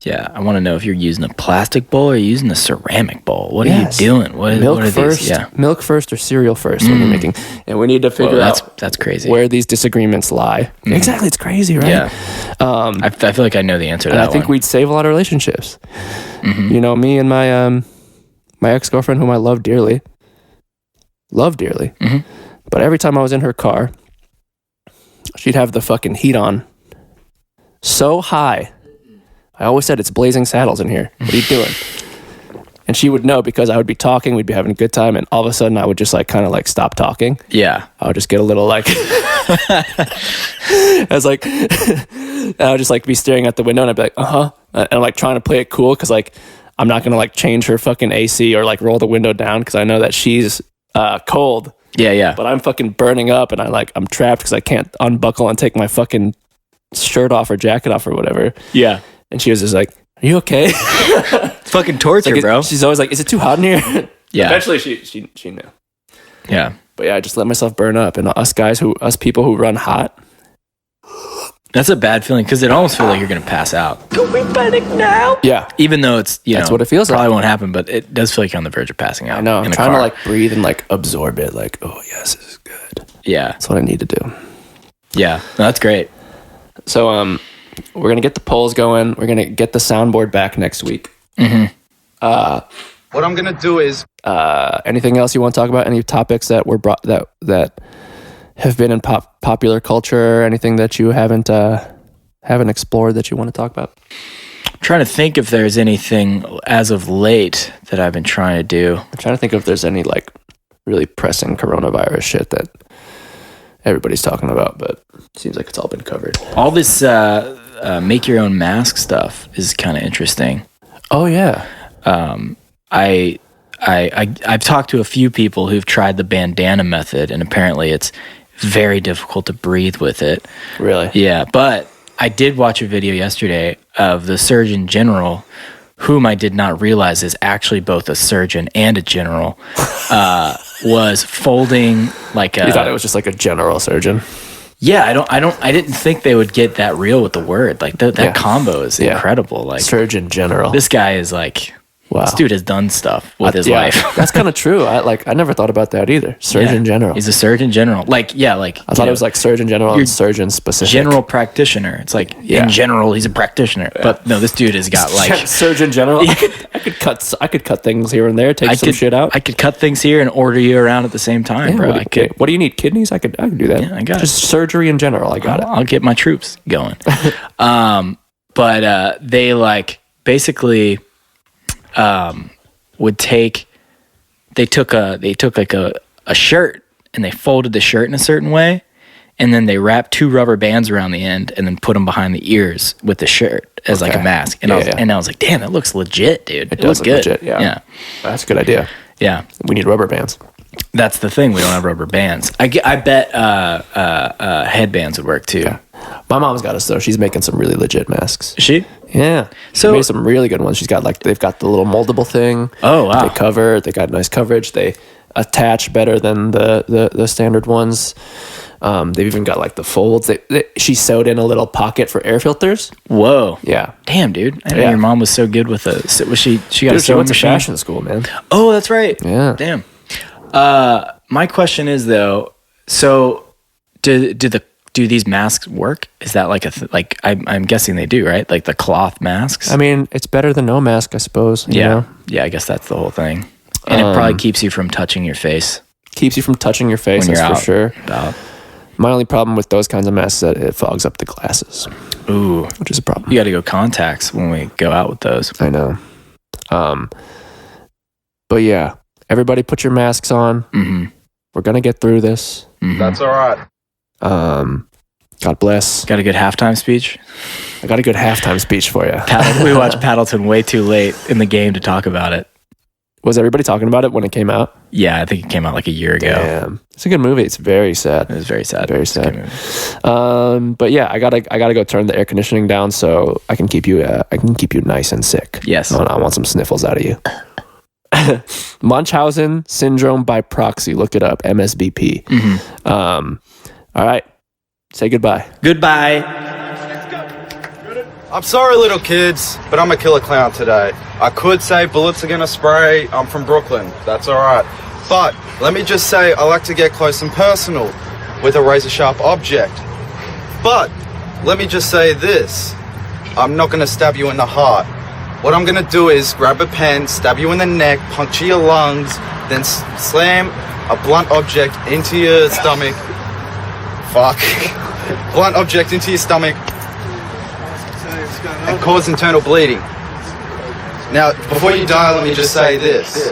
Yeah, I want to know if you're using a plastic bowl or you're using a ceramic bowl. What are you doing? Milk first, milk first or cereal first when you're making, and we need to figure out that's crazy where these disagreements lie. Exactly, it's crazy, right? Yeah, I feel like I know the answer to that. I think we'd save a lot of relationships. You know, me and my my ex-girlfriend, whom I love dearly, but every time I was in her car, she'd have the fucking heat on so high. I always said, it's Blazing Saddles in here. What are you doing? And she would know because I would be talking, we'd be having a good time, and all of a sudden I would just like kind of like stop talking. Yeah. I would just get a little like I was like I would just like be staring at the window and I'd be like, and I'm like trying to play it cool because like I'm not gonna like change her fucking AC or like roll the window down because I know that she's cold. Yeah. But I'm fucking burning up and I'm trapped because I can't unbuckle and take my fucking shirt off or jacket off or whatever. Yeah. And she was just like, "Are you okay?" It's fucking torture, like, bro. She's always like, "Is it too hot in here?" Yeah. Eventually, she knew. Yeah. But yeah, I just let myself burn up, and us people who run hot. That's a bad feeling because it almost feels like you're gonna pass out. Can we panic now? Yeah. Even though it's that's what it feels probably like. won't happen, but it does feel like you're on the verge of passing out. I know. I'm in a trying car. to like breathe and like absorb it. Like, oh yes, this is good. Yeah. That's what I need to do. Yeah. No, that's great. So we're going to get the polls going. We're going to get the soundboard back next week. What I'm going to do is... anything else you want to talk about? Any topics that were brought that have been in popular culture? Anything that you haven't explored that you want to talk about? I'm trying to think if there's anything as of late that I've been trying to do. I'm trying to think if there's any like really pressing coronavirus shit that everybody's talking about, but it seems like it's all been covered. All this make your own mask stuff is kind of interesting. Oh yeah. I've talked to a few people who've tried the bandana method, and apparently it's very difficult to breathe with it. Really? Yeah, but I did watch a video yesterday of the Surgeon General, whom I did not realize is actually both a surgeon and a general, was folding like a... You thought it was just like a general surgeon? Yeah, I didn't think they would get that real with the word. Like that combo is incredible. Like Surgeon General. This guy is like, wow. This dude has done stuff with his life. That's kind of true. I never thought about that either. Surgeon General. He's a Surgeon General. I thought it was like Surgeon General and surgeon specific. General practitioner. It's like in general he's a practitioner. Yeah. But no, this dude has got like Surgeon General. I could cut things here and there, take some shit out. I could cut things here and order you around at the same time, bro. What do you need? Kidneys? I could do that. Yeah, I got just surgery in general. I got it. I'll get my troops going. But they like basically they took like a shirt and they folded the shirt in a certain way, and then they wrapped 2 rubber bands around the end and then put them behind the ears with the shirt as like a mask. And I was like, damn, that looks legit, dude. It looks good. Legit, yeah. That's a good idea. Yeah. We need rubber bands. That's the thing. We don't have rubber bands. I bet headbands would work too. Yeah. My mom's got us though. She's making some really legit masks. Is she? Yeah. So she made some really good ones. They've got the little moldable thing. Oh wow. They got nice coverage. They attach better than the standard ones. They've even got like the folds. She sewed in a little pocket for air filters. Whoa. Yeah. Damn, dude. I know your mom was so good with those. Was she got a she sewing went to machine? fashion school, man. Oh, that's right. Yeah. Damn. My question is though, so do these masks work? Is that like I'm guessing they do, right? Like the cloth masks. I mean, it's better than no mask, I suppose. You know? Yeah. I guess that's the whole thing. And it probably keeps you from touching your face. Keeps you from touching your face, when you're that's for sure. About. My only problem with those kinds of masks is that it fogs up the glasses. Ooh, which is a problem. You got to go contacts when we go out with those. I know. But yeah, everybody put your masks on. Mm-hmm. We're gonna get through this. Mm-hmm. That's all right. God bless. Got a good halftime speech? I got a good halftime speech for you. We watched Paddleton way too late in the game to talk about it. Was everybody talking about it when it came out? Yeah, I think it came out like a year ago. Damn. It's a good movie. It's very sad. It was very sad. Very sad. But yeah, I gotta go turn the air conditioning down so I can keep you nice and sick. Yes. I want some sniffles out of you. Munchausen syndrome by proxy. Look it up. MSBP. Mm-hmm. All right. Say goodbye. Goodbye. I'm sorry, little kids, but I'm a killer clown today. I could say bullets are gonna spray. I'm from Brooklyn. That's alright. But let me just say I like to get close and personal with a razor-sharp object. But let me just say this. I'm not gonna stab you in the heart. What I'm gonna do is grab a pen, stab you in the neck, puncture your lungs, then slam a blunt object into your stomach. Fuck. Blunt object into your stomach and cause internal bleeding. Now, before you die, let me just say this.